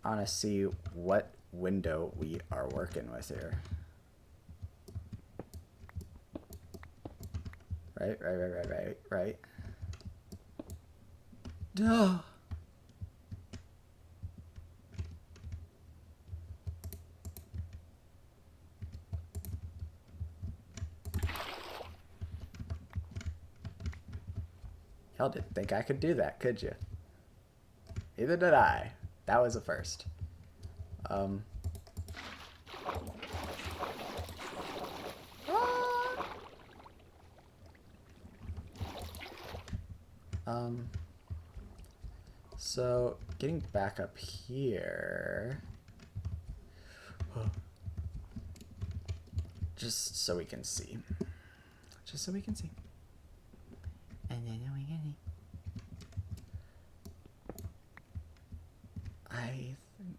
I want to see what window we are working with here. Right. Duh. Y'all didn't think I could do that, could you? Neither did I. That was a first. So getting back up here, just so we can see. And then we get it. I think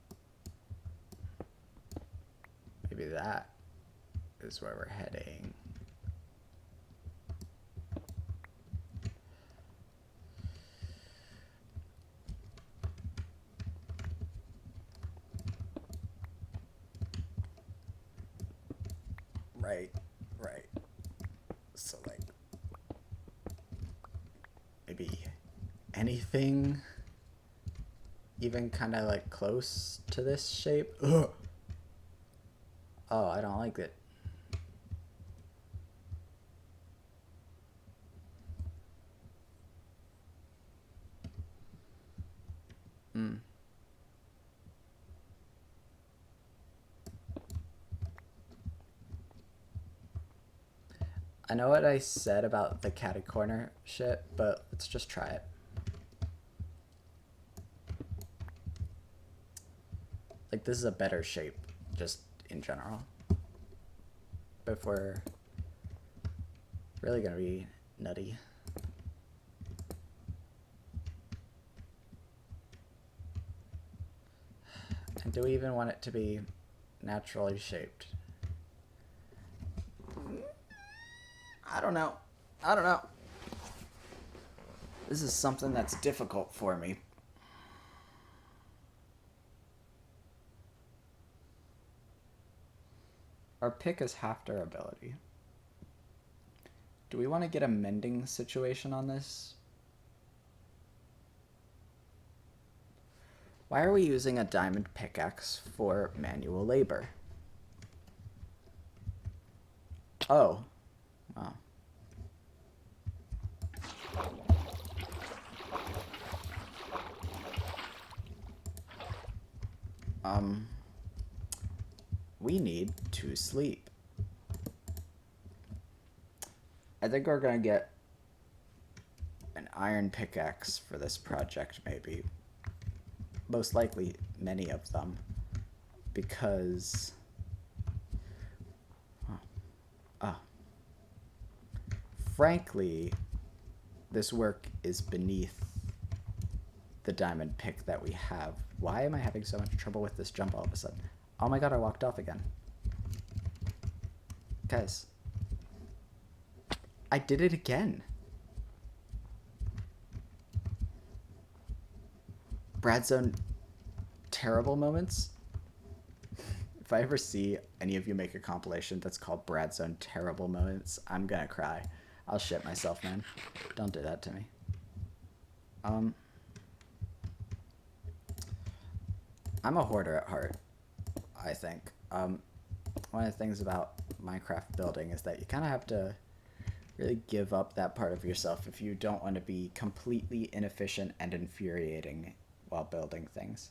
maybe that is where we're heading. Right. So like maybe anything even kind of like close to this shape. Ugh. Oh, I don't like it. I know what I said about the catty corner shit, but let's just try it. Like, this is a better shape, just in general. But if we're really gonna be nutty. And do we even want it to be naturally shaped? I don't know. This is something that's difficult for me. Our pick is half durability. Do we want to get a mending situation on this? Why are we using a diamond pickaxe for manual labor? Oh. Wow. We need to sleep. I think we're gonna get iron pickaxe for this project, maybe. Most likely many of them. Because... frankly, this work is beneath the diamond pick that we have. Why am I having so much trouble with this jump all of a sudden? Oh my god, I walked off again. Guys. I did it again. Bradzone terrible moments. If I ever see any of you make a compilation that's called Bradzone terrible moments, I'm gonna cry. I'll shit myself, man. Don't do that to me. I'm a hoarder at heart, I think. One of the things about Minecraft building is that you kind of have to really give up that part of yourself if you don't want to be completely inefficient and infuriating while building things.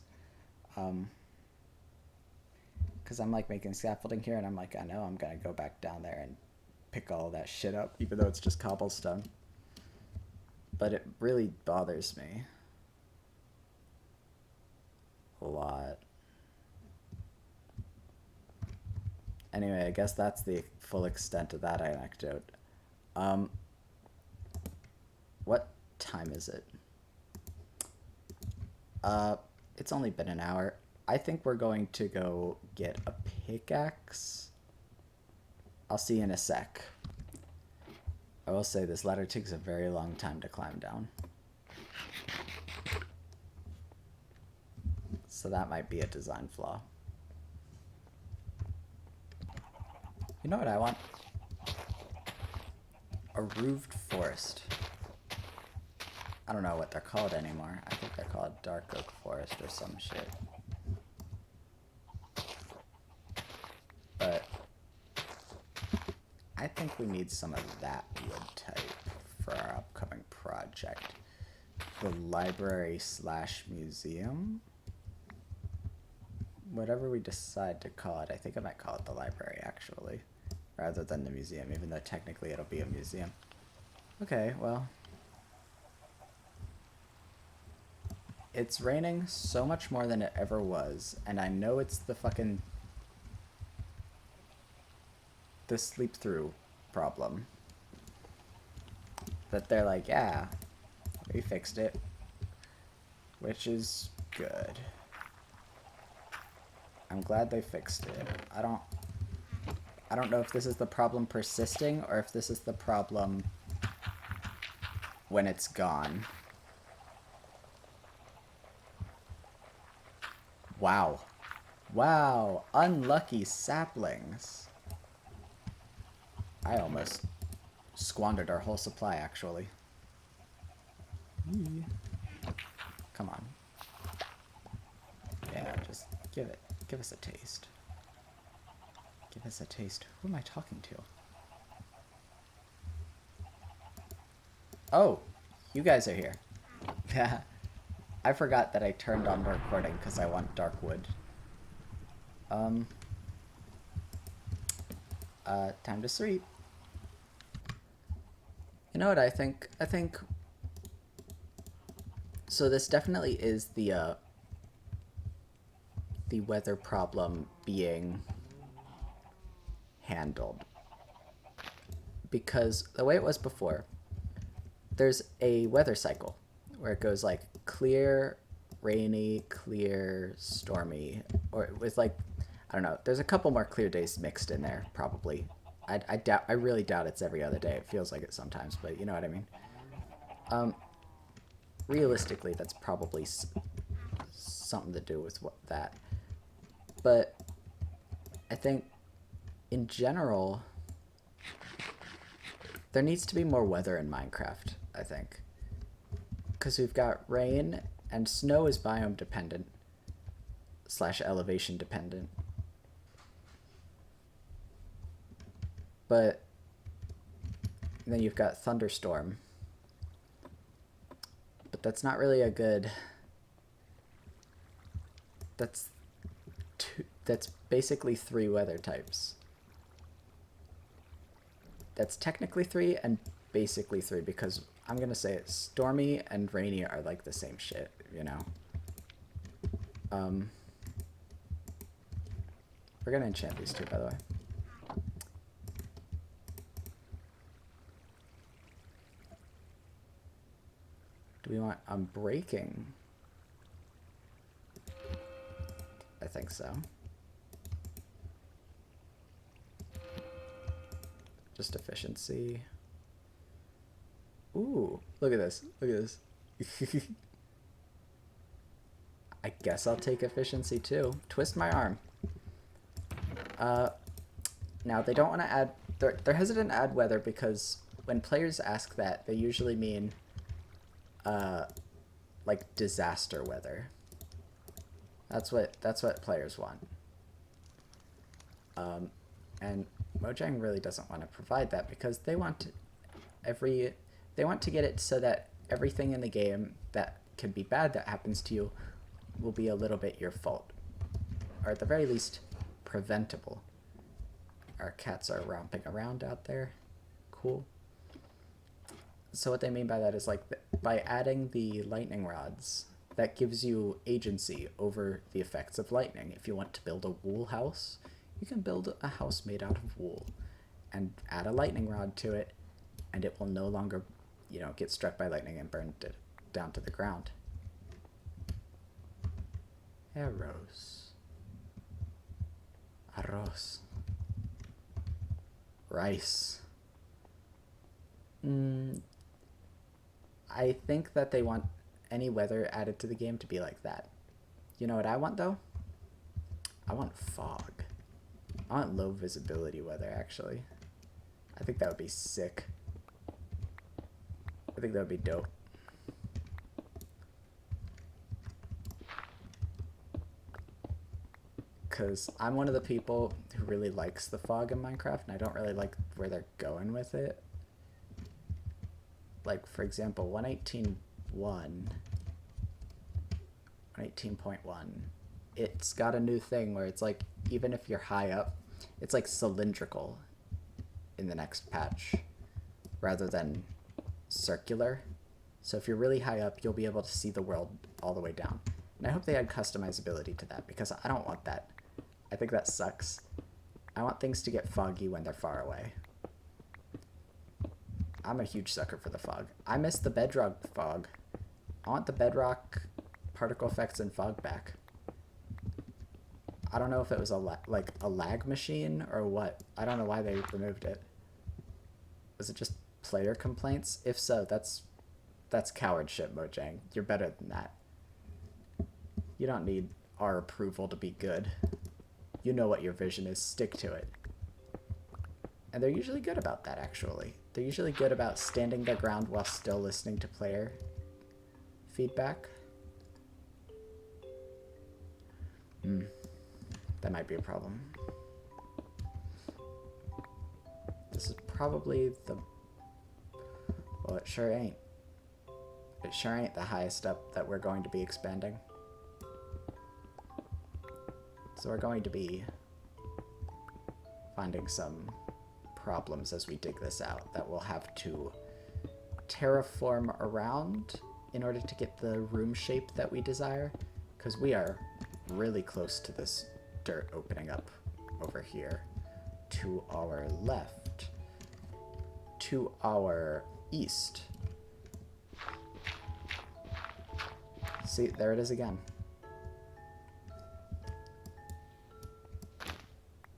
Because I'm like making scaffolding here and I'm like, I know I'm going to go back down there and pick all that shit up, even though it's just cobblestone. But it really bothers me a lot. Anyway, I guess that's the full extent of that anecdote. What time is it? It's only been an hour. I think we're going to go get a pickaxe. I'll see you in a sec. I will say this ladder takes a very long time to climb down. So that might be a design flaw. You know what I want? A roofed forest. I don't know what they're called anymore. I think they're called dark oak forest or some shit. But I think we need some of that wood type for our upcoming project. The library / museum? Whatever we decide to call it. I think I might call it the library, actually, rather than the museum, even though technically it'll be a museum. Okay, well. It's raining so much more than it ever was, and I know it's the sleep through problem. That they're like, yeah, we fixed it. Which is good. I'm glad they fixed it. I don't know if this is the problem persisting or if this is the problem when it's gone. Wow. Wow, unlucky saplings. I almost squandered our whole supply, actually. Come on. Yeah, just give us a taste. Give us a taste. Who am I talking to? Oh, you guys are here. I forgot that I turned on the recording because I want dark wood. Time to sleep. You know what I think? I think... So this definitely is the weather problem being handled. Because the way it was before, there's a weather cycle where it goes like clear, rainy, clear, stormy, or with like, I don't know, there's a couple more clear days mixed in there, probably. I really doubt it's every other day. It feels like it sometimes, but you know what I mean. Realistically, that's probably something to do with that. But I think, in general, there needs to be more weather in Minecraft, I think. Because we've got rain, and snow is biome dependent / elevation dependent. But then you've got thunderstorm. But that's not really a good... That's basically 3 weather types. That's technically 3 and basically 3 because I'm gonna say it. Stormy and rainy are like the same shit, you know? We're gonna enchant these two, by the way. Do we want unbreaking? I think so. Just efficiency. Ooh, look at this. Look at this. I guess I'll take efficiency too. Twist my arm. Now they don't want to add... They're hesitant to add weather because when players ask that, they usually mean like disaster weather. That's what players want. And Mojang really doesn't want to provide that because they want to get it so that everything in the game that can be bad that happens to you will be a little bit your fault, or at the very least preventable. Our cats are romping around out there. Cool. So what they mean by that is like by adding the lightning rods, that gives you agency over the effects of lightning. If you want to build a wool house, you can build a house made out of wool and add a lightning rod to it, and it will no longer, you know, get struck by lightning and burned it down to the ground. Arrows. Arroz. Rice. I think that they want any weather added to the game to be like that. You know what I want, though? I want fog. I want low visibility weather, actually. I think that would be sick. I think that would be dope. Because I'm one of the people who really likes the fog in Minecraft, and I don't really like where they're going with it. Like, for example, 118.1, it's got a new thing where it's like, even if you're high up, it's like cylindrical in the next patch rather than circular. So if you're really high up, you'll be able to see the world all the way down. And I hope they add customizability to that, because I don't want that. I think that sucks. I want things to get foggy when they're far away. I'm a huge sucker for the fog. I miss the bedrock fog. I want the bedrock particle effects and fog back. I don't know if it was a lag machine or what. I don't know why they removed it. Was it just player complaints? If so, that's coward shit, Mojang. You're better than that. You don't need our approval to be good. You know what your vision is. Stick to it. And they're usually good about that, actually. They're usually good about standing their ground while still listening to player feedback. That might be a problem. This is probably the... Well, it sure ain't. It sure ain't the highest up that we're going to be expanding. So we're going to be finding some problems as we dig this out that we'll have to terraform around in order to get the room shape that we desire, because we are really close to this dirt opening up over here to our left, to our east. See, there it is again.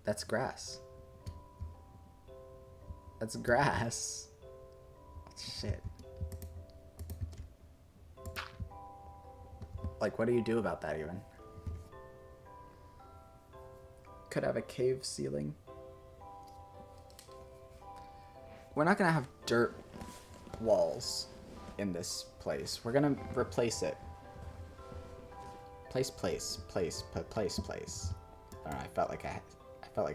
That's grass. That's grass. Shit. Like, what do you do about that even? Could have a cave ceiling. We're not gonna have dirt walls in this place. We're gonna replace it. Place. I don't know, I felt like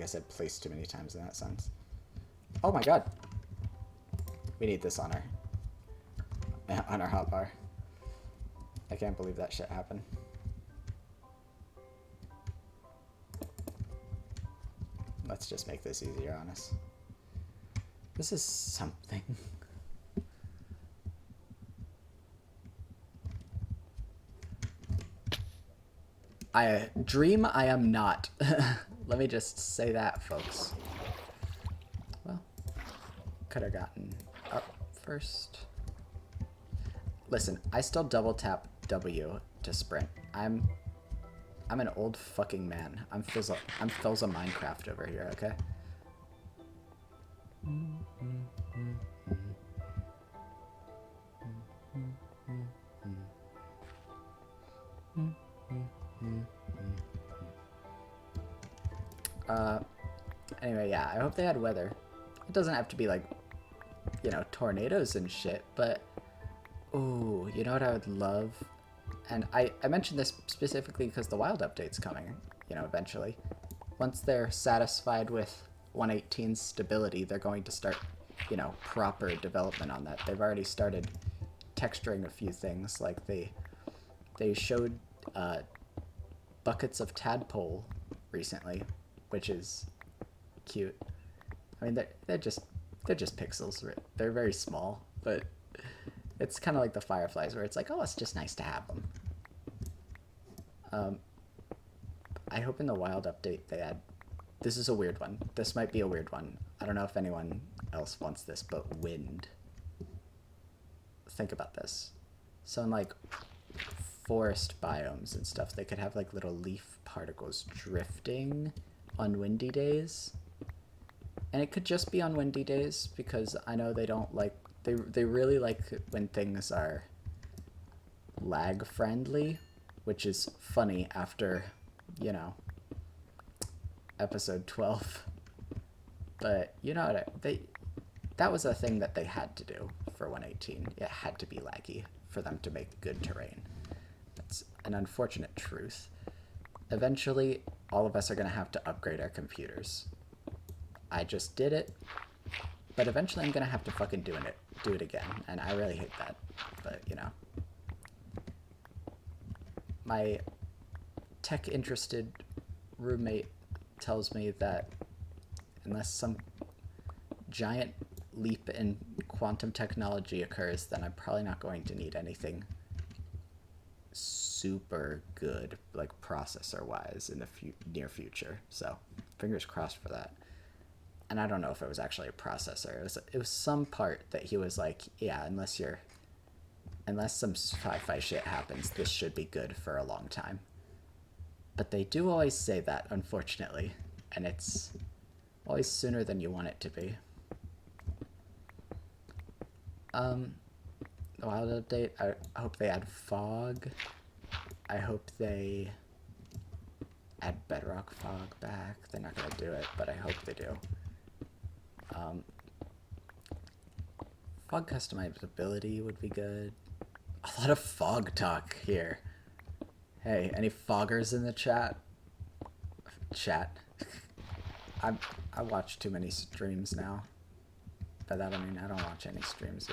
I said place too many times in that sense. Oh my god. We need this on our hotbar. I can't believe that shit happened. Let's just make this easier on us. This is something. I am not. Let me just say that, folks. Well, could have gotten up first. Listen, I still double tap W to sprint. I'm an old fucking man. I'm Philza Minecraft over here, okay? Anyway, yeah, I hope they had weather. It doesn't have to be like, you know, tornadoes and shit, but ooh, you know what I would love? And I mentioned this specifically because the wild update's coming, you know, eventually. Once they're satisfied with 118's stability, they're going to start, you know, proper development on that. They've already started texturing a few things, like they showed buckets of tadpole recently, which is cute. I mean, they're just pixels. They're very small, but it's kind of like the fireflies, where it's like, oh, it's just nice to have them. I hope in the wild update they add. This is a weird one. This might be a weird one. I don't know if anyone else wants this, but wind. Think about this. So in like forest biomes and stuff, they could have like little leaf particles drifting on windy days. And it could just be on windy days, because I know they don't like, they really like when things are lag friendly, which is funny after, you know, episode 12. But you know what, that was a thing that they had to do for 118. It had to be laggy for them to make good terrain. That's an unfortunate truth. Eventually, all of us are going to have to upgrade our computers. I just did it, but eventually I'm going to have to fucking do it again, and I really hate that, but you know. My tech-interested roommate tells me that unless some giant leap in quantum technology occurs, then I'm probably not going to need anything super good, like processor-wise, in the near future. So, fingers crossed for that. And I don't know if it was actually a processor. It was some part that he was like, yeah, unless some sci-fi shit happens, this should be good for a long time. But they do always say that, unfortunately, and it's always sooner than you want it to be. The wild update, I hope they add fog. I hope they add bedrock fog back. They're not gonna do it, but I hope they do. Fog customizability would be good. A lot of fog talk here. Hey, any foggers in the chat? I watch too many streams now. By that I mean I don't watch any streams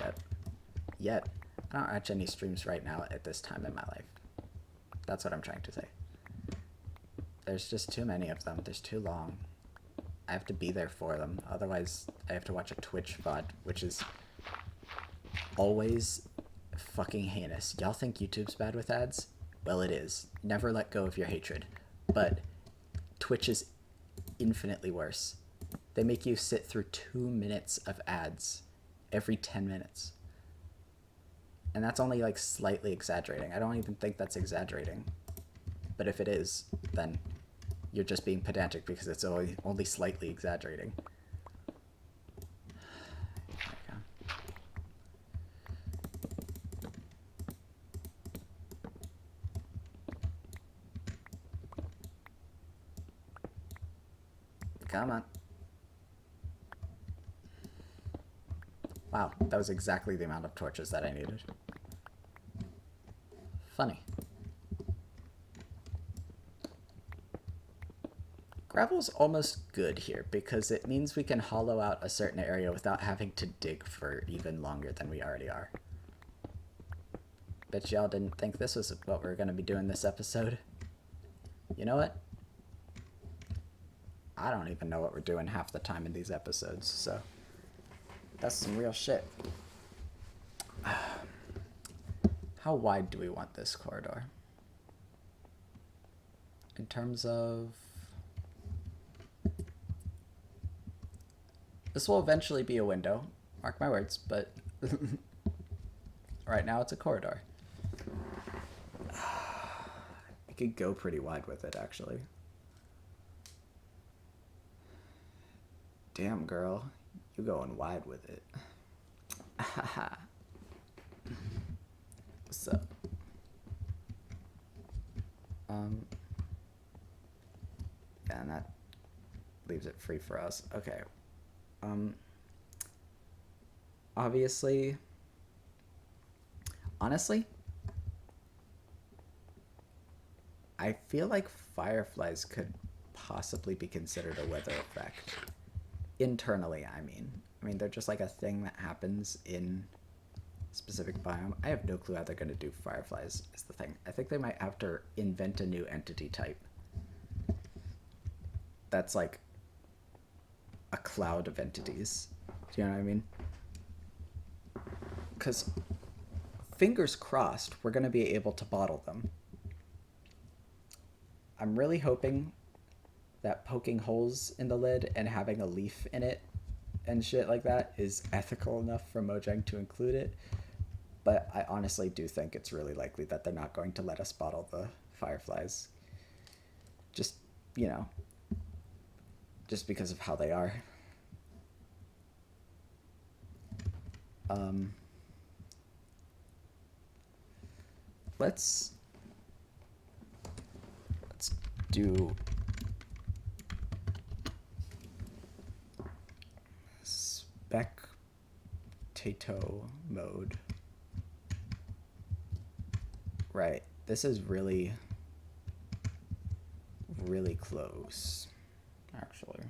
yet. I don't watch any streams right now at this time in my life. That's what I'm trying to say. There's just too many of them. There's too long. I have to be there for them. Otherwise, I have to watch a Twitch VOD, which is always fucking heinous. Y'all think YouTube's bad with ads? Well, it is. Never let go of your hatred. But Twitch is infinitely worse. They make you sit through 2 minutes of ads every 10 minutes. And that's only like slightly exaggerating. I don't even think that's exaggerating. But if it is, then you're just being pedantic because it's only slightly exaggerating. There we go. Come on. Wow, that was exactly the amount of torches that I needed. Funny. Gravel's almost good here because it means we can hollow out a certain area without having to dig for even longer than we already are. Bet y'all didn't think this was what we were going to be doing this episode. You know what? I don't even know what we're doing half the time in these episodes, so that's some real shit. How wide do we want this corridor? in terms of... This will eventually be a window, mark my words, but right now it's a corridor. You could go pretty wide with it, actually. Damn, girl, you going wide with it. So, yeah, and that leaves it free for us. Okay. Obviously, honestly, I feel like fireflies could possibly be considered a weather effect. Internally, I mean, they're just like a thing that happens in specific biome. I have no clue how they're going to do fireflies is the thing. I think they might have to invent a new entity type that's like a cloud of entities. Do you know what I mean? Because fingers crossed we're going to be able to bottle them. I'm really hoping that poking holes in the lid and having a leaf in it and shit like that is ethical enough for Mojang to include it. But I honestly do think it's really likely that they're not going to let us bottle the fireflies. Just, you know, just because of how they are. Let's do spectato mode. Right, this is really close, actually.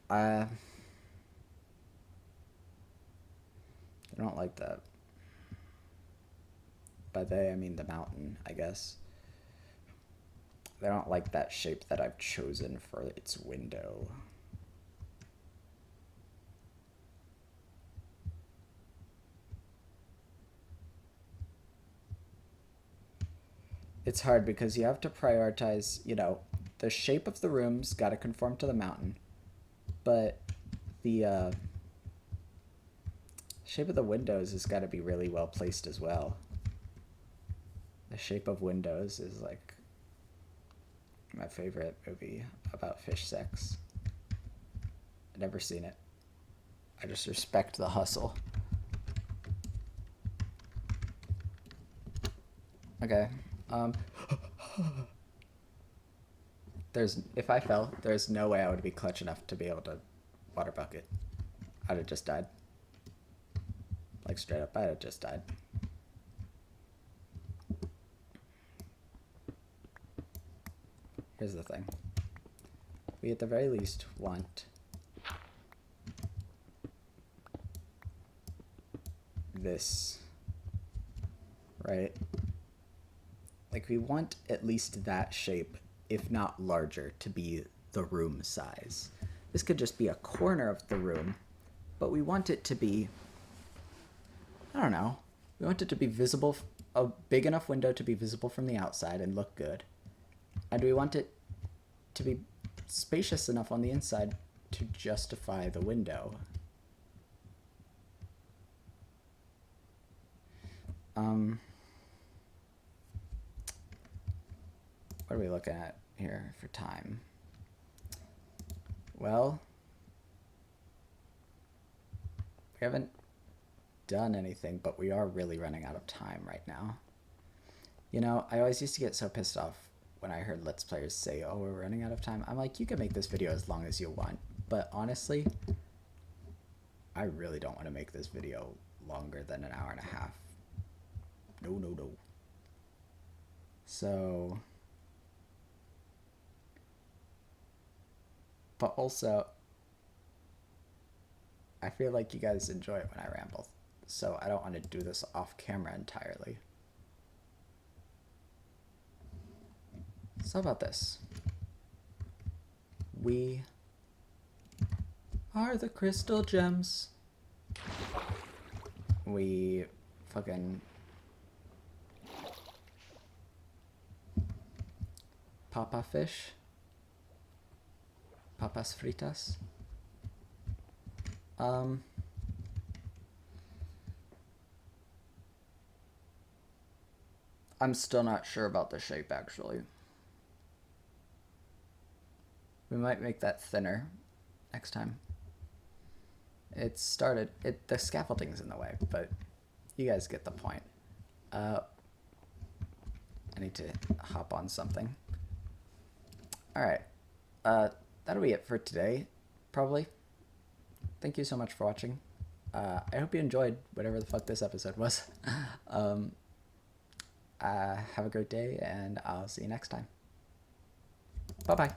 I don't like that. By they, I mean the mountain, I guess. They don't like that shape that I've chosen for its window. It's hard because you have to prioritize, you know, the shape of the room's got to conform to the mountain, but the shape of the windows has got to be really well placed as well. The shape of windows is like my favorite movie about fish sex. I've never seen it. I just respect the hustle. Okay. If I fell, there's no way I would be clutch enough to be able to water bucket. I'd have just died. Like straight up, I'd have just died. Here's the thing. We at the very least want this, right? Like we want at least that shape, if not larger, to be the room size. This could just be a corner of the room, but we want it to be, I don't know, we want it to be visible, a big enough window to be visible from the outside and look good. And we want it to be spacious enough on the inside to justify the window. What are we looking at here for time? Well, we haven't done anything, but we are really running out of time right now. You know, I always used to get so pissed off when I heard Let's Players say, oh, we're running out of time. I'm like, you can make this video as long as you want. But honestly, I really don't want to make this video longer than an hour and a half. No. So, but also, I feel like you guys enjoy it when I ramble. So I don't want to do this off camera entirely. So how about this? We are the crystal gems. we fucking papa fish, papas fritas. I'm still not sure about the shape, actually. We might make that thinner next time. It started, the scaffolding's in the way, but you guys get the point. I need to hop on something. Alright, that'll be it for today, probably. Thank you so much for watching. I hope you enjoyed whatever the fuck this episode was. Have a great day, and I'll see you next time. Bye-bye.